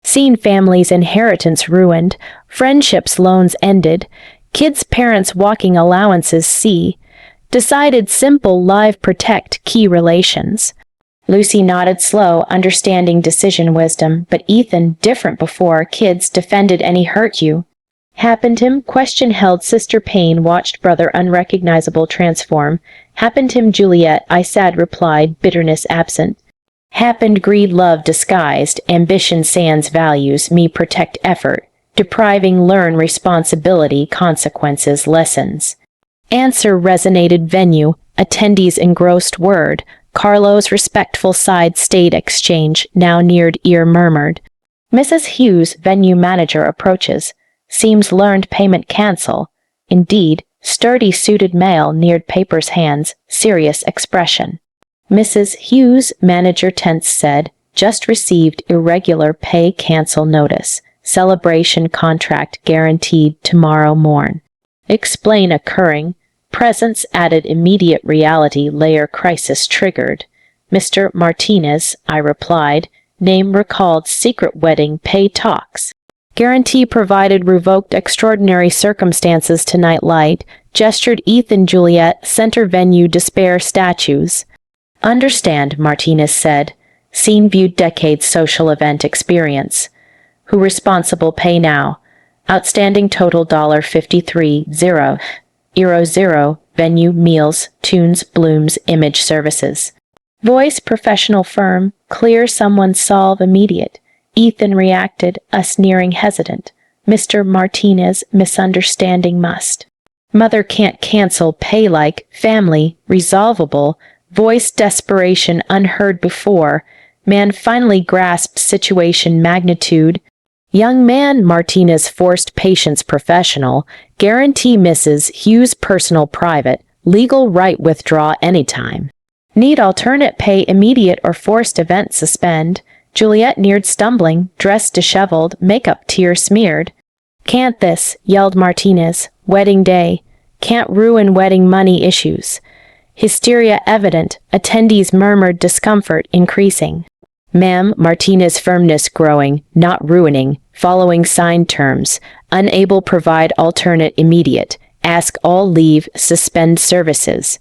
Seen families' inheritance ruined, friendships loans ended, kids' parents walking allowances see. Decided simple live protect key relations. Lucy nodded slow, understanding decision wisdom, but Ethan, different before, kids defended any hurt you. Happened him, question held sister pain, watched brother unrecognizable transform. Happened him Juliet, I sad replied, bitterness absent. Happened greed love disguised, ambition sans values, me protect effort. Depriving learn responsibility, consequences, lessons. Answer resonated venue, attendees engrossed word. Carlo's respectful side stayed exchange, now neared ear murmured. Mrs. Hughes, venue manager approaches. Seems learned payment cancel. Indeed, sturdy suited male neared paper's hands, serious expression. Mrs. Hughes, manager tense said, just received irregular pay cancel notice. Celebration contract guaranteed tomorrow morn. Explain occurring. Presence added immediate reality layer crisis triggered. Mr. Martinez, I replied. Name recalled secret wedding pay talks. Guarantee provided revoked extraordinary circumstances tonight light. Gestured Ethan Juliet, center venue despair statues. Understand, Martinez said. Scene viewed decades social event experience. Who responsible pay now? Outstanding total $53.00. Euro 0, venue, meals, tunes, blooms, image services. Voice professional firm, clear someone solve immediate. Ethan reacted, us nearing hesitant. Mr. Martinez, misunderstanding must. Mother can't cancel, pay like, family, resolvable. Voice desperation unheard before. Man finally grasped situation magnitude. Young man, Martinez forced patience professional. Guarantee Mrs. Hughes personal private. Legal right withdraw anytime. Need alternate pay immediate or forced event suspend. Juliet neared stumbling, dress disheveled, makeup tear smeared. Can't this, yelled Martinez. Wedding day. Can't ruin wedding money issues. Hysteria evident, attendees murmured discomfort increasing. Ma'am, Martinez firmness growing, not ruining, following signed terms, unable provide alternate immediate, ask all leave, suspend services.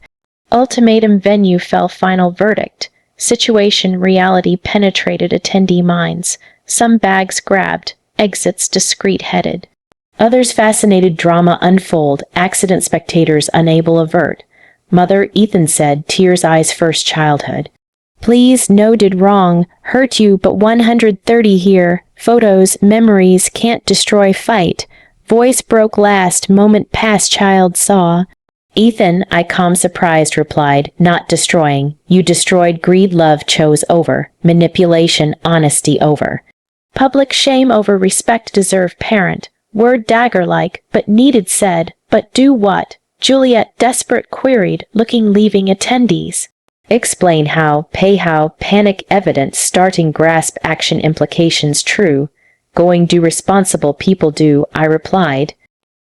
Ultimatum venue fell final verdict. Situation reality penetrated attendee minds. Some bags grabbed, exits discreet headed. Others fascinated drama unfold, accident spectators unable avert. Mother, Ethan said, tears eyes first childhood. Please, no did wrong, hurt you but 130 here. Photos, memories, can't destroy fight. Voice broke last, moment past child saw. Ethan, I calm surprised replied, not destroying. You destroyed greed love chose over. Manipulation honesty over. Public shame over respect deserve parent. Word dagger-like, but needed said, but do what? Juliet desperate queried, looking leaving attendees. Explain how, pay how, panic evident, starting grasp action implications true. Going do responsible people do, I replied.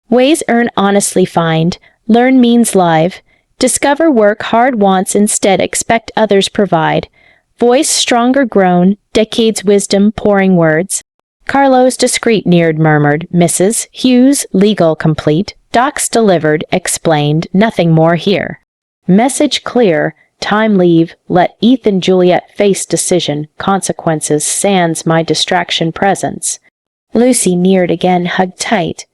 Ways earn honestly find, learn means live. Discover work hard wants instead expect others provide. Voice stronger grown, decades wisdom pouring words. Carlos discreet neared murmured, Mrs. Hughes, legal complete. Docs delivered, explained, nothing more here. Message clear, time leave, let Ethan Juliet face decision, consequences sans my distraction presence. Lucy neared again hugged tight.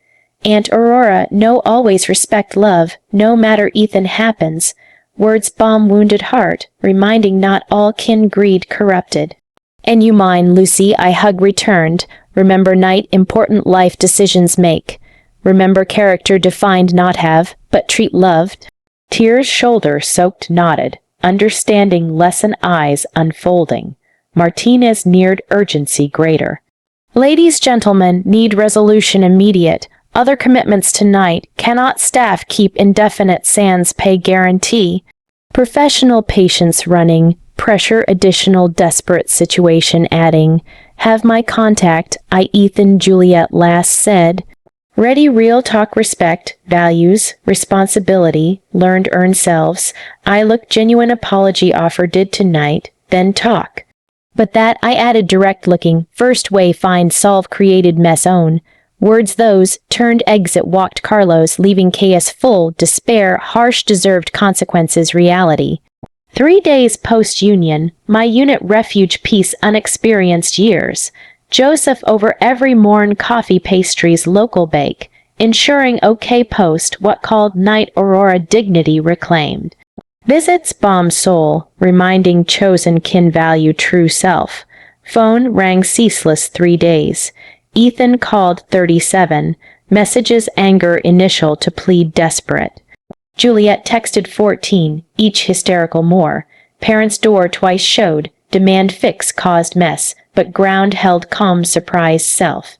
Aunt Aurora, no always respect love, no matter Ethan happens. Words bomb wounded heart, reminding not all kin greed corrupted. And you mine, Lucy, I hug returned. Remember night important life decisions make. Remember character defined not have, but treat loved. Tears shoulder soaked nodded, understanding lesson eyes unfolding. Martinez neared urgency greater. Ladies, gentlemen, need resolution immediate. Other commitments tonight, cannot staff keep indefinite sans pay guarantee. Professional patience running, pressure additional desperate situation adding. Have my contact, I Ethan Juliet last said. Ready real talk respect, values, responsibility, learned earn selves. I look genuine apology offer did tonight, then talk. But that I added direct looking, first way find solve created mess own. Words those, turned exit walked Carlos leaving chaos full, despair, harsh deserved consequences reality. 3 days post-union, my unit refuge peace unexperienced years. Joseph over every morn coffee pastries local bake, ensuring okay post what called night aurora dignity reclaimed. Visits bomb soul, reminding chosen kin value true self. Phone rang ceaseless 3 days. Ethan called 37, messages anger initial to plead desperate. Juliet texted 14, each hysterical more. Parents' door twice showed, demand fix caused mess, but ground held calm surprised self.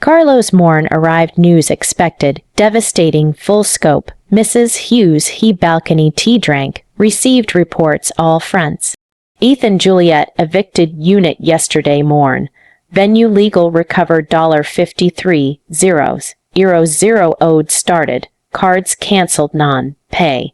Carlos Morn arrived news expected, devastating, full scope. Mrs. Hughes he balcony tea drank, received reports all fronts. Ethan Juliet evicted unit yesterday morn. Venue legal recovered $53 0 owed started, cards cancelled non-pay.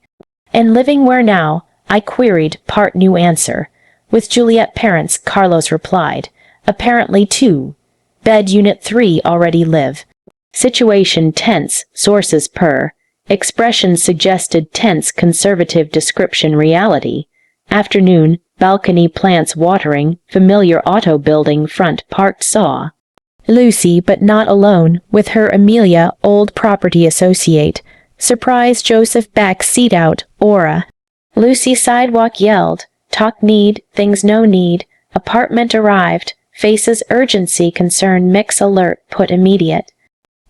And living where now? I queried, part new answer. With Juliet parents, Carlos replied. Apparently 2. Bed unit 3 already live. Situation tense, sources per. Expression suggested tense conservative description reality. Afternoon, balcony plants watering, familiar auto building front parked saw. Lucy, but not alone, with her Amelia, old property associate. Surprise Joseph back seat out, aura. Lucy sidewalk yelled, talk need, things no need, apartment arrived, faces urgency concern mix alert put immediate.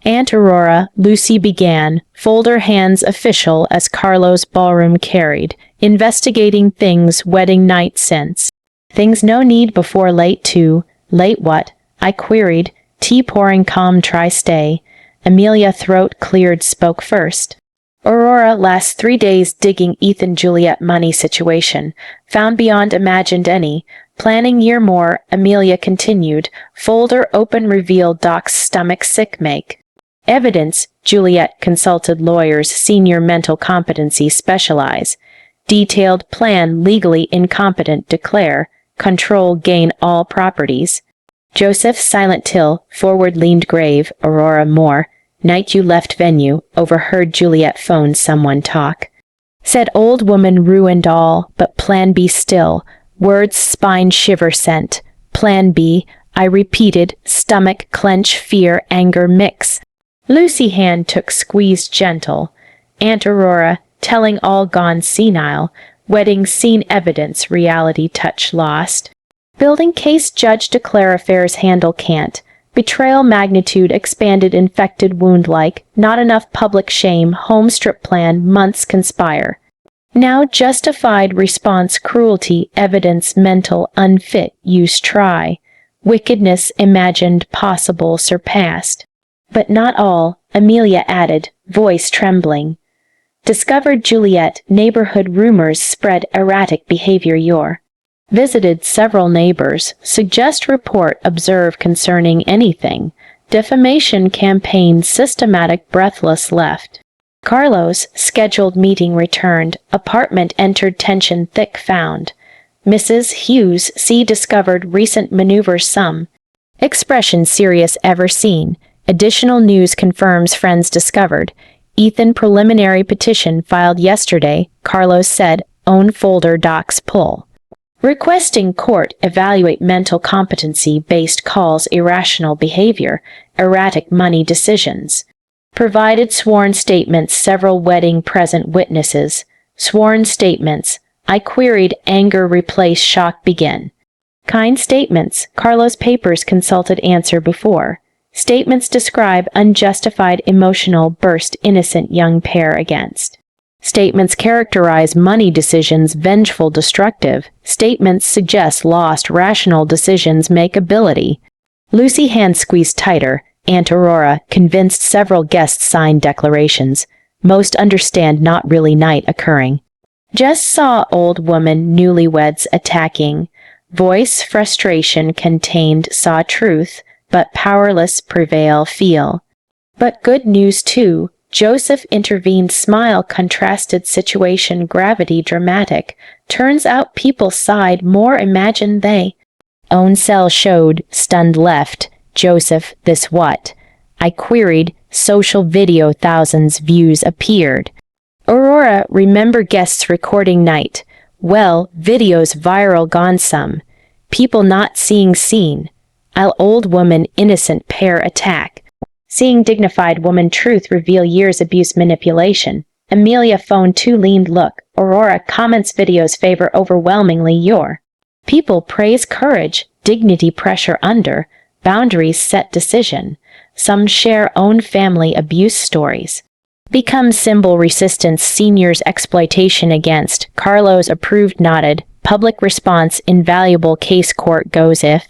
Aunt Aurora, Lucy began, folder hands official as Carlos ballroom carried, investigating things wedding night since. Things no need before late too, late what? I queried, tea pouring calm try stay. Amelia throat cleared spoke first. Aurora last 3 days digging Ethan Juliet money situation, found beyond imagined any, planning year more, Amelia continued, folder open revealed Doc's stomach sick make. Evidence, Juliet consulted lawyers senior mental competency specialize. Detailed plan legally incompetent declare, control gain all properties. Joseph silent till, forward leaned grave, Aurora Moore. Night you left venue, overheard Juliet phone someone talk. Said old woman ruined all, but plan B still. Words spine shiver sent. Plan B, I repeated, stomach clench fear anger mix. Lucy hand took squeezed gentle. Aunt Aurora, telling all gone senile. Wedding scene evidence reality touch lost. Building case judge declare affairs handle can't. Betrayal magnitude expanded infected wound like, not enough public shame, home strip plan, months conspire. Now justified response cruelty, evidence mental, unfit, use try. Wickedness imagined possible surpassed. But not all, Amelia added, voice trembling. Discovered Juliet, neighborhood rumors spread erratic behavior your. Visited several neighbors, suggest report observe concerning anything, defamation campaign systematic breathless left. Carlos, scheduled meeting returned, apartment entered tension thick found. Mrs. Hughes see discovered recent maneuvers some. Expression serious ever seen, additional news confirms friends discovered. Ethan preliminary petition filed yesterday, Carlos said, own folder docs pull. Requesting court evaluate mental competency-based calls irrational behavior, erratic money decisions. Provided sworn statements several wedding present witnesses. Sworn statements. I queried anger replace shock begin. Kind statements. Carlos papers consulted answer before. Statements describe unjustified emotional burst innocent young pair against. Statements characterize money decisions vengeful destructive. Statements suggest lost rational decisions make ability. Lucy hand squeezed tighter. Aunt Aurora convinced several guests signed declarations. Most understand not really night occurring. Just saw old woman newlyweds attacking. Voice frustration contained saw truth, but powerless prevail feel. But good news too. Joseph intervened smile contrasted situation gravity dramatic. Turns out people sighed more imagined they. Own cell showed, stunned left. Joseph, this what? I queried, social video thousands views appeared. Aurora, remember guests recording night. Well, videos viral gone some. People not seeing seen. I'll old woman innocent pair attack. Seeing dignified woman truth reveal years abuse manipulation. Amelia phone too leaned look. Aurora comments videos favor overwhelmingly your. People praise courage, dignity pressure under, boundaries set decision. Some share own family abuse stories. Become symbol resistance seniors exploitation against. Carlos approved nodded. Public response invaluable case court goes if.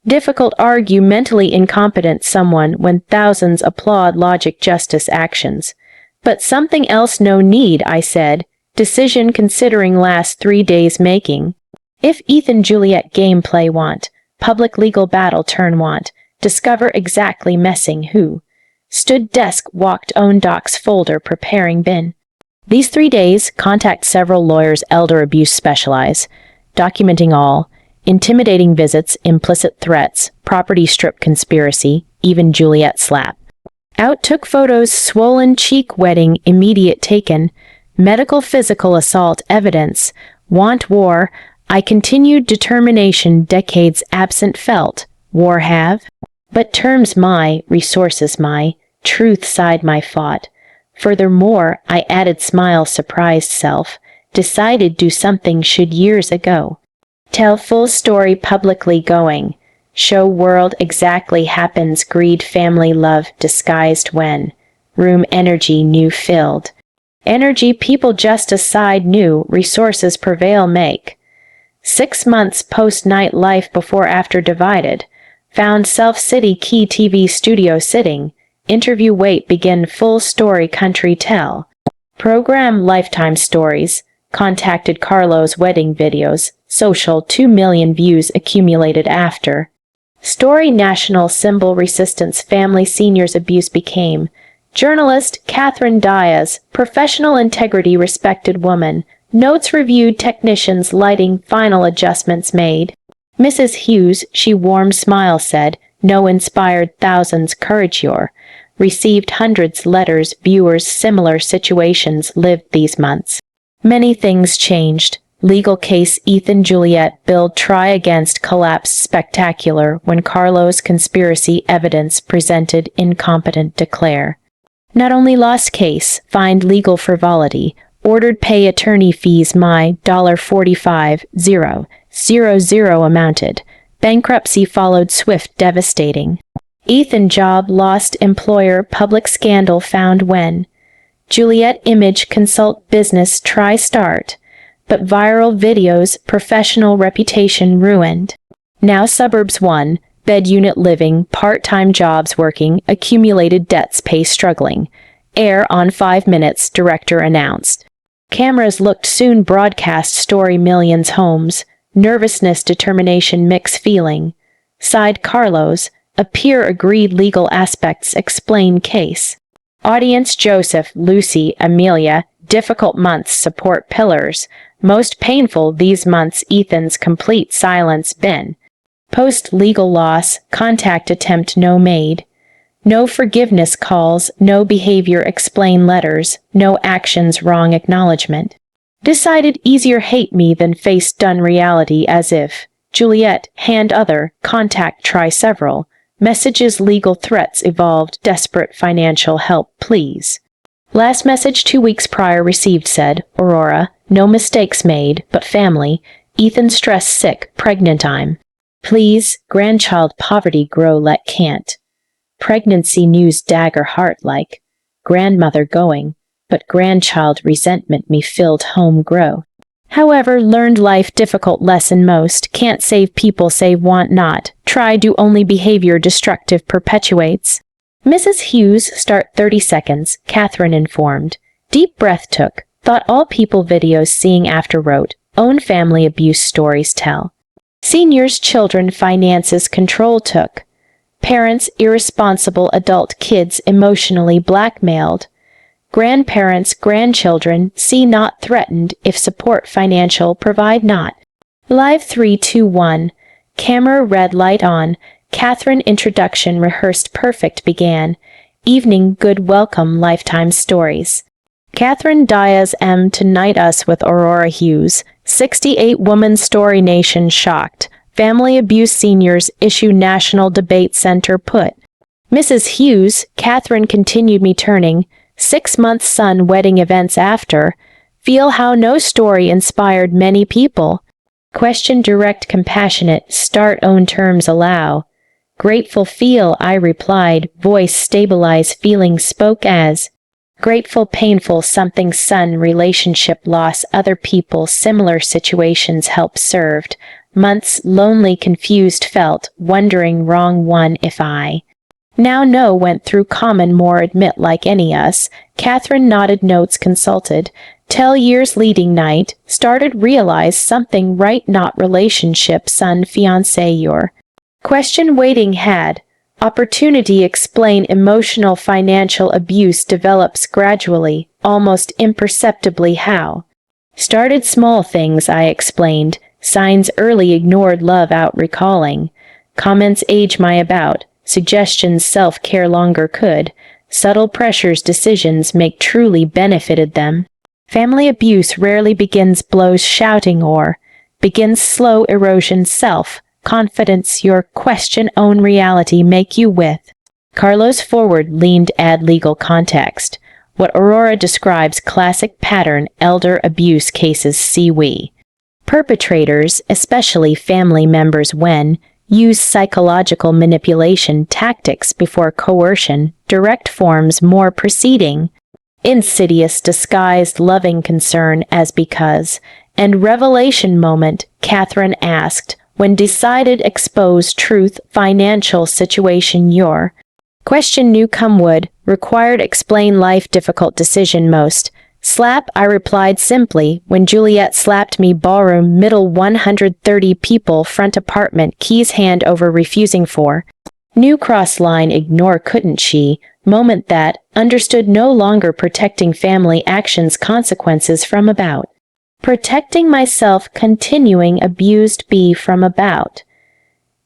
Difficult argue mentally incompetent someone when thousands applaud logic justice actions. But something else no need, I said. Decision considering last 3 days making. If Ethan Juliet gameplay want, public legal battle turn want, discover exactly messing who. Stood desk walked own docs folder preparing bin. These 3 days, contact several lawyers elder abuse specialize, documenting all, intimidating visits, implicit threats, property strip conspiracy, even Juliet slap. Out took photos, swollen cheek wedding, immediate taken, medical physical assault evidence, want war, I continued determination decades absent felt, war have. But terms my, resources my, truth side my fought. Furthermore, I added smile surprised self, decided do something should years ago. Tell full story publicly going. Show world exactly happens greed family love disguised when. Room energy new filled. Energy people just aside new resources prevail make. 6 months post night life before after divided. Found self city key TV studio sitting. Interview wait begin full story country tell. Program lifetime stories. Contacted Carlos wedding videos. Social 2 million views accumulated after. Story national symbol resistance family seniors abuse became. Journalist Catherine Diaz, professional integrity respected woman. Notes reviewed technicians lighting final adjustments made. Mrs. Hughes, she warm smile said, no inspired thousands courage your. Received hundreds letters viewers similar situations lived these months. Many things changed. Legal case Ethan Juliet build try against collapse spectacular when Carlos conspiracy evidence presented incompetent declare. Not only lost case, fined legal frivolity, ordered pay attorney fees my $45,000 amounted. Bankruptcy followed swift devastating. Ethan job lost employer public scandal found when. Juliet image consult business try start. But viral videos professional reputation ruined. Now suburbs 1, bed unit living, part-time jobs working, accumulated debts pay struggling. Air on 5 minutes, director announced. Cameras looked soon broadcast story millions homes. Nervousness determination mix feeling. Side Carlos, a peer agreed legal aspects explain case. Audience Joseph, Lucy, Amelia, difficult months support pillars. Most painful these months Ethan's complete silence been. Post-legal loss, contact attempt no made. No forgiveness calls, no behavior explain letters, no actions wrong acknowledgement. Decided easier hate me than face done reality as if. Juliet, hand other, contact try several. Messages legal threats evolved desperate financial help please. Last message 2 weeks prior received said, Aurora, no mistakes made, but family, Ethan stress sick, pregnant I'm. Please, grandchild poverty grow let can't. Pregnancy news dagger heart like. Grandmother going, but grandchild resentment me filled home grow. However, learned life difficult lesson most, can't save people save want not, try do only behavior destructive perpetuates. Mrs. Hughes start 30 seconds, Catherine informed. Deep breath took, thought all people videos seeing after wrote, own family abuse stories tell. Seniors children finances control took. Parents irresponsible adult kids emotionally blackmailed. Grandparents grandchildren see not threatened if support financial provide not. Live 3-2-1. Camera red light on. Catherine introduction rehearsed perfect began. Evening good welcome lifetime stories. Catherine Diaz M. Tonight us with Aurora Hughes. 68 woman story nation shocked. Family abuse seniors issue national debate center put. Mrs. Hughes, Catherine continued me turning. 6-month son wedding events after. Feel how no story inspired many people. Question direct compassionate, start own terms allow. Grateful feel, I replied, voice stabilize feeling spoke as. Grateful painful something son relationship loss other people similar situations help served. months lonely confused felt, wondering wrong one if I. Now know went through common more admit like any us, Catherine nodded notes consulted, tell years leading night, started realize something right not relationship son fiancé your. Question waiting had, opportunity explain emotional financial abuse develops gradually, almost imperceptibly how. Started small things I explained, signs early ignored love out recalling, comments age my about, suggestions self-care longer could, subtle pressures decisions make truly benefited them. Family abuse rarely begins blows shouting or begins slow erosion self, confidence your question own reality make you with. Carlos forward leaned add legal context. What Aurora describes classic pattern elder abuse cases see we. Perpetrators, especially family members when, use psychological manipulation tactics before coercion, direct forms more preceding, insidious disguised loving concern as because, and revelation moment, Catherine asked, when decided expose truth financial situation your. Question new come would, required explain life difficult decision most. Slap I replied simply, when Juliet slapped me ballroom middle 130 people front apartment keys hand over refusing for. New cross line ignore couldn't she, moment that, understood no longer protecting family actions consequences from about. Protecting myself continuing abused be from about.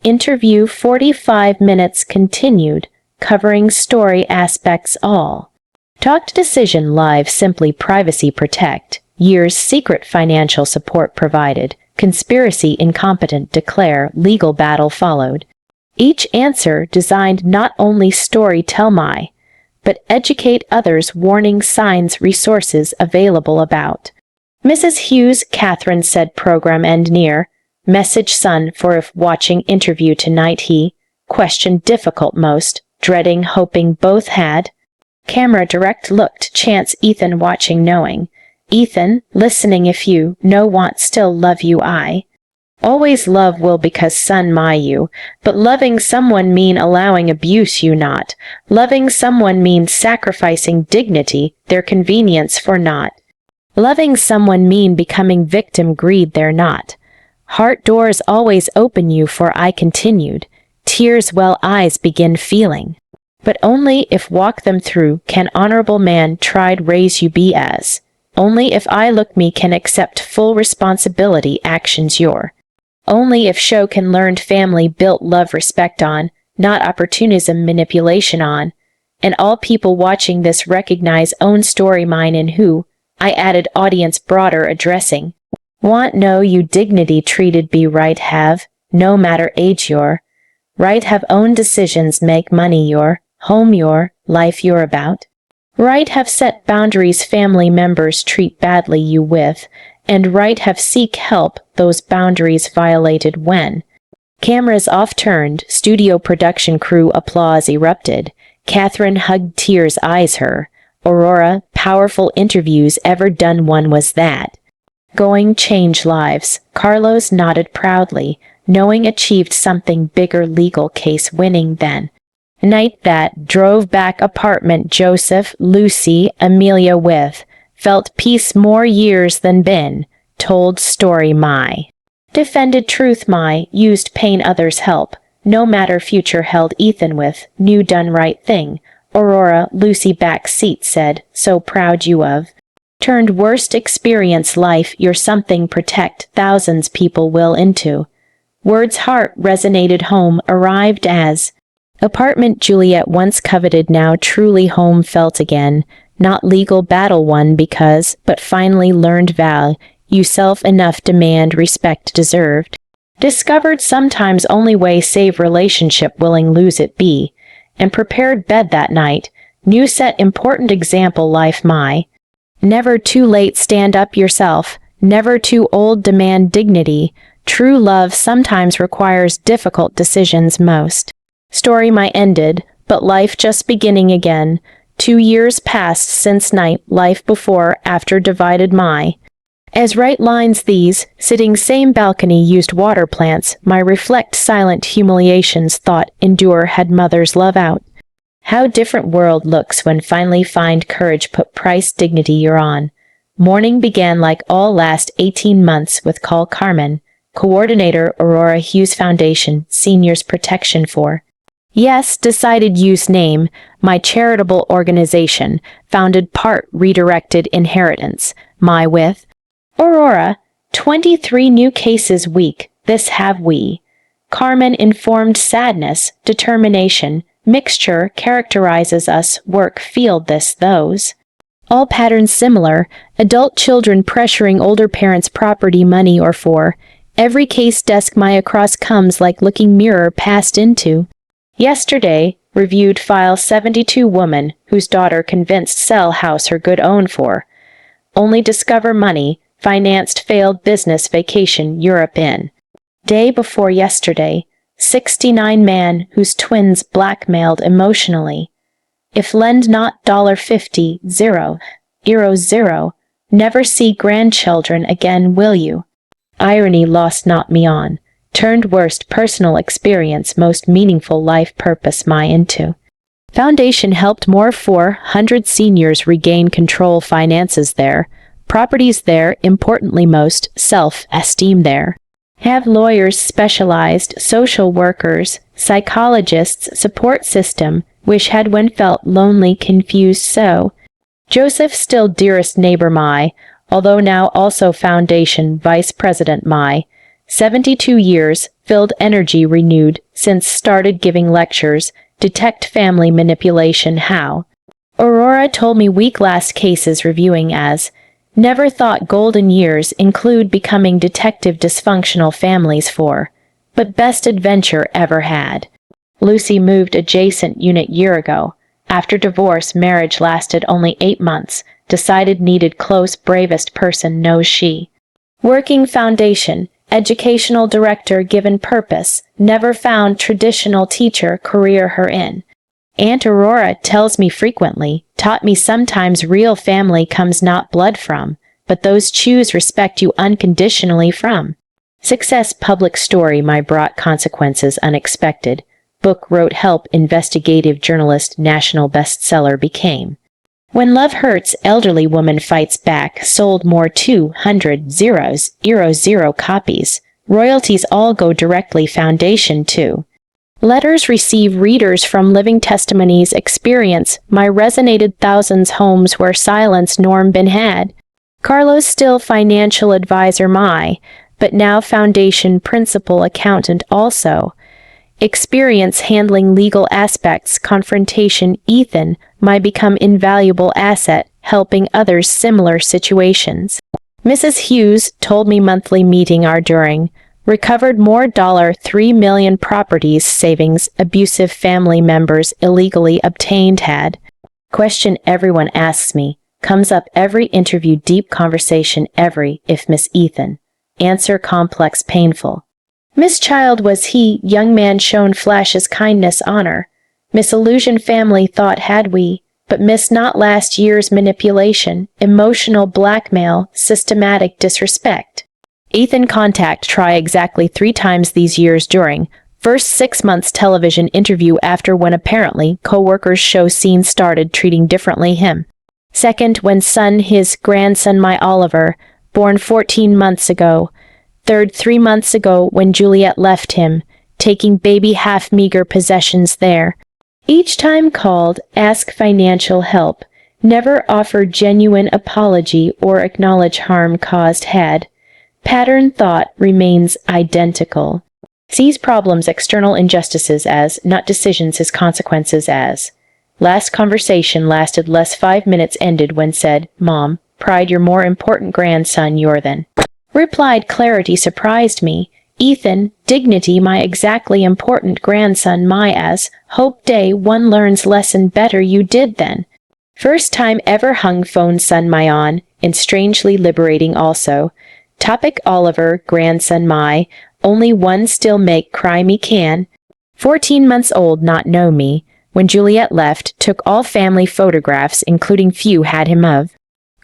Interview 45 minutes continued, covering story aspects all. Talked decision live simply privacy protect, years secret financial support provided, conspiracy incompetent declare legal battle followed. Each answer designed not only story tell my, but educate others warning signs resources available about. Mrs. Hughes Catherine said program end near, message son for if watching interview tonight he, question difficult most, dreading hoping both had. Camera direct looked chance Ethan watching knowing. Ethan, listening if you, no want still love you I. Always love will because son my you, but loving someone mean allowing abuse you not. Loving someone means sacrificing dignity, their convenience for naught. Loving someone mean becoming victim greed they're not. Heart doors always open you for I continued. Tears well eyes begin feeling. But only if walk them through can honorable man tried raise you be as. Only if I look me can accept full responsibility actions your. Only if show can learned family built love respect on, not opportunism manipulation on. And all people watching this recognize own story mine and who, I added audience broader addressing. Want know you dignity treated be right have, no matter age your. Right have own decisions make money your, home your, life you're about. Right have set boundaries family members treat badly you with, and right have seek help those boundaries violated when. Cameras off turned, studio production crew applause erupted. Catherine hugged tears eyes her. Aurora, powerful interviews ever done one was that. Going change lives, Carlos nodded proudly, knowing achieved something bigger legal case winning then. Night that drove back apartment Joseph, Lucy, Amelia with, felt peace more years than been, told story my. Defended truth my, used pain others help, no matter future held Ethan with, knew done right thing. Aurora, Lucy back seat said, so proud you of. Turned worst experience life you're something protect thousands people will into. Words heart resonated home arrived as. Apartment Juliet once coveted now truly home felt again, not legal battle won because, but finally learned val, you self enough demand respect deserved. Discovered sometimes only way save relationship willing lose it be, and prepared bed that night, new set important example life my. Never too late stand up yourself, never too old demand dignity, true love sometimes requires difficult decisions most. Story my ended, but life just beginning again. 2 years passed since night, life before, after divided my. As right lines these, sitting same balcony used water plants, my reflect silent humiliations thought endure had mother's love out. How different world looks when finally find courage put price dignity you're on. Morning began like all last 18 months with call Carmen, coordinator Aurora Hughes Foundation, Seniors Protection for. Yes, decided use name, my charitable organization, founded part redirected inheritance, my with. Aurora, 23 new cases week, this have we. Carmen informed sadness, determination, mixture characterizes us, work field this those. All patterns similar, adult children pressuring older parents' property money or for. Every case desk my across comes like looking mirror passed into. Yesterday, reviewed file 72 woman whose daughter convinced sell house her good own for. Only discover money, financed failed business vacation Europe in. Day before yesterday, 69 man whose twins blackmailed emotionally. If lend not $50, €0, never see grandchildren again will you? Irony lost not me on, turned worst personal experience most meaningful life purpose my into. Foundation helped more 400 seniors regain control finances there, properties there, importantly most, self-esteem there. Have lawyers specialized, social workers, psychologists, support system, wish had when felt lonely confused so. Joseph still dearest neighbor my, although now also foundation vice president my. 72 years, filled energy renewed, since started giving lectures, detect family manipulation how. Aurora told me week last cases reviewing as, never thought golden years include becoming detective dysfunctional families for, but best adventure ever had. Lucy moved adjacent unit year ago. After divorce, marriage lasted only 8 months. Decided needed close bravest person knows she. Working foundation, educational director given purpose, never found traditional teacher career her in. Aunt Aurora tells me frequently, taught me sometimes real family comes not blood from, but those choose respect you unconditionally from. Success public story my brought consequences unexpected. Book wrote help investigative journalist national bestseller became. When love hurts elderly woman fights back sold more 200 0 copies. Royalties all go directly foundation to. Letters receive readers from living testimonies experience my resonated thousands homes where silence norm been had. Carlos still financial advisor my, but now foundation principal accountant also. Experience handling legal aspects confrontation Ethan my become invaluable asset helping others similar situations. Mrs. Hughes told me monthly meeting are during. Recovered more $3 million properties savings abusive family members illegally obtained had. Question everyone asks me. Comes up every interview deep conversation every if Miss Ethan. Answer complex painful. Miss Child was he, young man shown flashes kindness honor. Miss Illusion family thought had we, but miss not last year's manipulation, emotional blackmail, systematic disrespect. Ethan contact try exactly 3 times these years during, first 6 months television interview after when apparently co-workers show scene started treating differently him. Second when son his grandson my Oliver, born 14 months ago. Third 3 months ago when Juliet left him, taking baby half meager possessions there. Each time called, ask financial help, never offer genuine apology or acknowledge harm caused had. Pattern thought remains identical. Sees problems external injustices as, not decisions his consequences as. Last conversation lasted less 5 minutes ended when said, Mom, pride your more important grandson you're than. Replied clarity surprised me. Ethan, dignity my exactly important grandson my as, hope day one learns lesson better you did then. First time ever hung phone son my on, and strangely liberating also. Topic Oliver, grandson my, only one still make cry me can. 14 months old not know me, when Juliet left, took all family photographs including few had him of.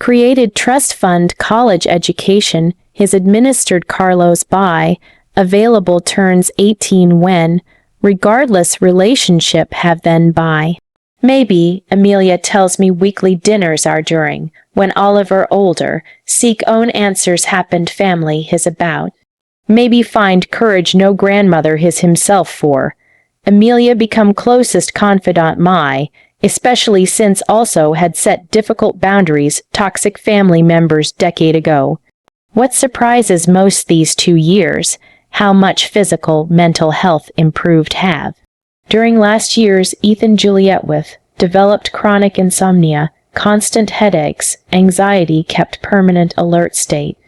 created trust fund college education, his administered Carlos by, available turns 18 when, regardless relationship have then by. Maybe, Amelia tells me weekly dinners are during, when Oliver older, seek own answers happened family his about. Maybe find courage no grandmother his himself for. Amelia become closest confidant my, especially since also had set difficult boundaries toxic family members decade ago. What surprises most these 2 years, how much physical, mental health improved have. During last year's Ethan Juliet with, developed chronic insomnia, constant headaches, anxiety kept permanent alert state.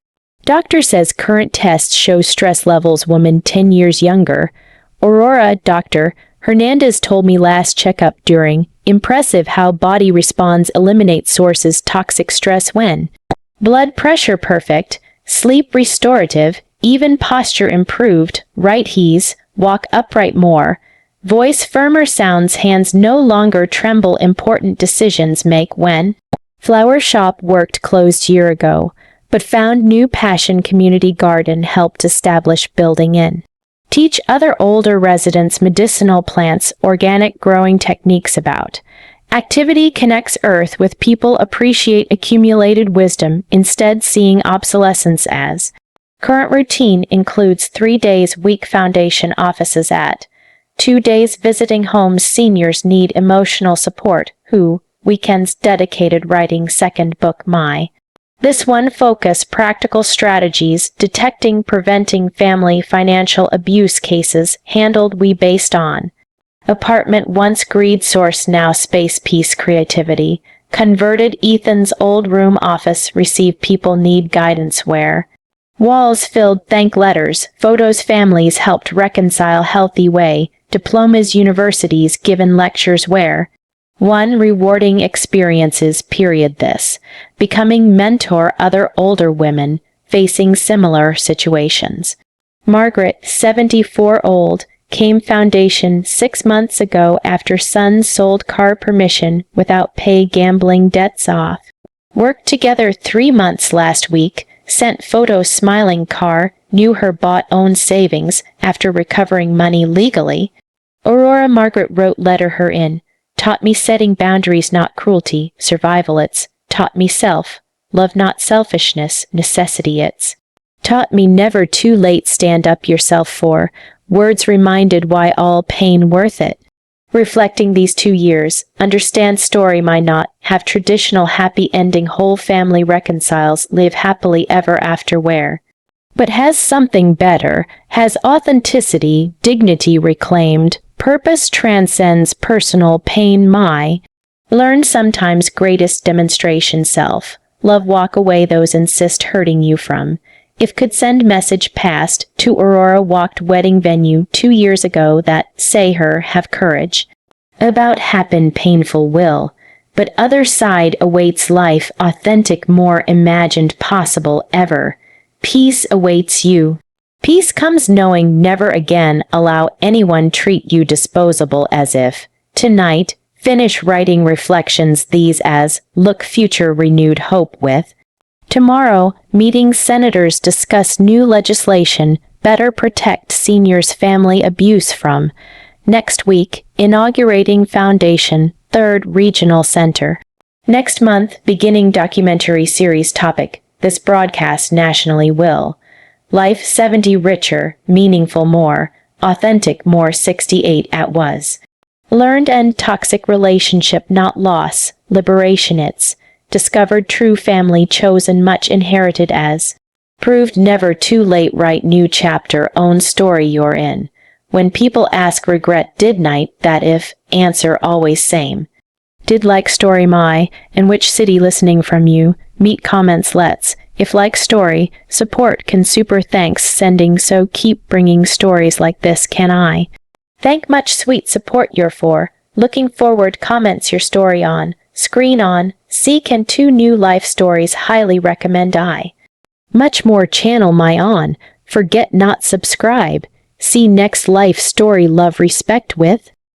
Doctor says current tests show stress levels woman 10 years younger. Aurora, Dr. Hernandez told me last checkup during, impressive how body responds eliminate sources toxic stress when. Blood pressure perfect, sleep restorative, even posture improved, right he's, walk upright more. Voice firmer sounds hands no longer tremble important decisions make when. Flower shop worked closed year ago, but found new passion community garden helped establish building in. Teach other older residents medicinal plants organic growing techniques about. Activity connects earth with people appreciate accumulated wisdom instead seeing obsolescence as. Current routine includes 3 days week foundation offices at. 2 days visiting homes seniors need emotional support who, weekends dedicated writing second book my. This one focus practical strategies detecting preventing family financial abuse cases handled we based on. Apartment once greed source now space peace creativity. Converted Ethan's old room office receive people need guidance where. Walls filled thank letters, photos families helped reconcile healthy way, diplomas universities given lectures where. One rewarding experiences period this, becoming mentor other older women facing similar situations. Margaret, 74 old, came foundation 6 months ago after son sold car permission without pay gambling debts off. Worked together 3 months last week, sent photo smiling car, knew her bought own savings after recovering money legally. Aurora Margaret wrote letter her in, taught me setting boundaries not cruelty, survival it's, taught me self, love not selfishness, necessity it's. Taught me never too late stand up yourself for, words reminded why all pain worth it. Reflecting these 2 years, understand story my not, have traditional happy ending whole family reconciles live happily ever after where. But has something better, has authenticity, dignity reclaimed, purpose transcends personal pain my. Learn sometimes greatest demonstration self, love walk away those insist hurting you from. If could send message past to Aurora walked wedding venue 2 years ago that say her have courage. About happen painful will, but other side awaits life authentic more imagined possible ever. Peace awaits you. Peace comes knowing never again allow anyone treat you disposable as if. Tonight, finish writing reflections these as look future renewed hope with. Tomorrow, meeting senators discuss new legislation better protect seniors family abuse from. Next week, inaugurating foundation, 3rd Regional Center. Next month, beginning documentary series topic, this broadcast nationally will. Life 70 richer, meaningful more, authentic more 68 at was. Learned end toxic relationship not loss, liberation it's. Discovered true family chosen much inherited as. Proved never too late write new chapter own story you're in. When people ask regret did night that if, answer always same. Did like story my, and which city listening from you, meet comments let's, if like story, support can super thanks sending so keep bringing stories like this can I. Thank much sweet support you're for, looking forward comments your story on, screen on, seek and 2 new life stories highly recommend I. Much more channel my on, forget not subscribe, see next life story love respect with.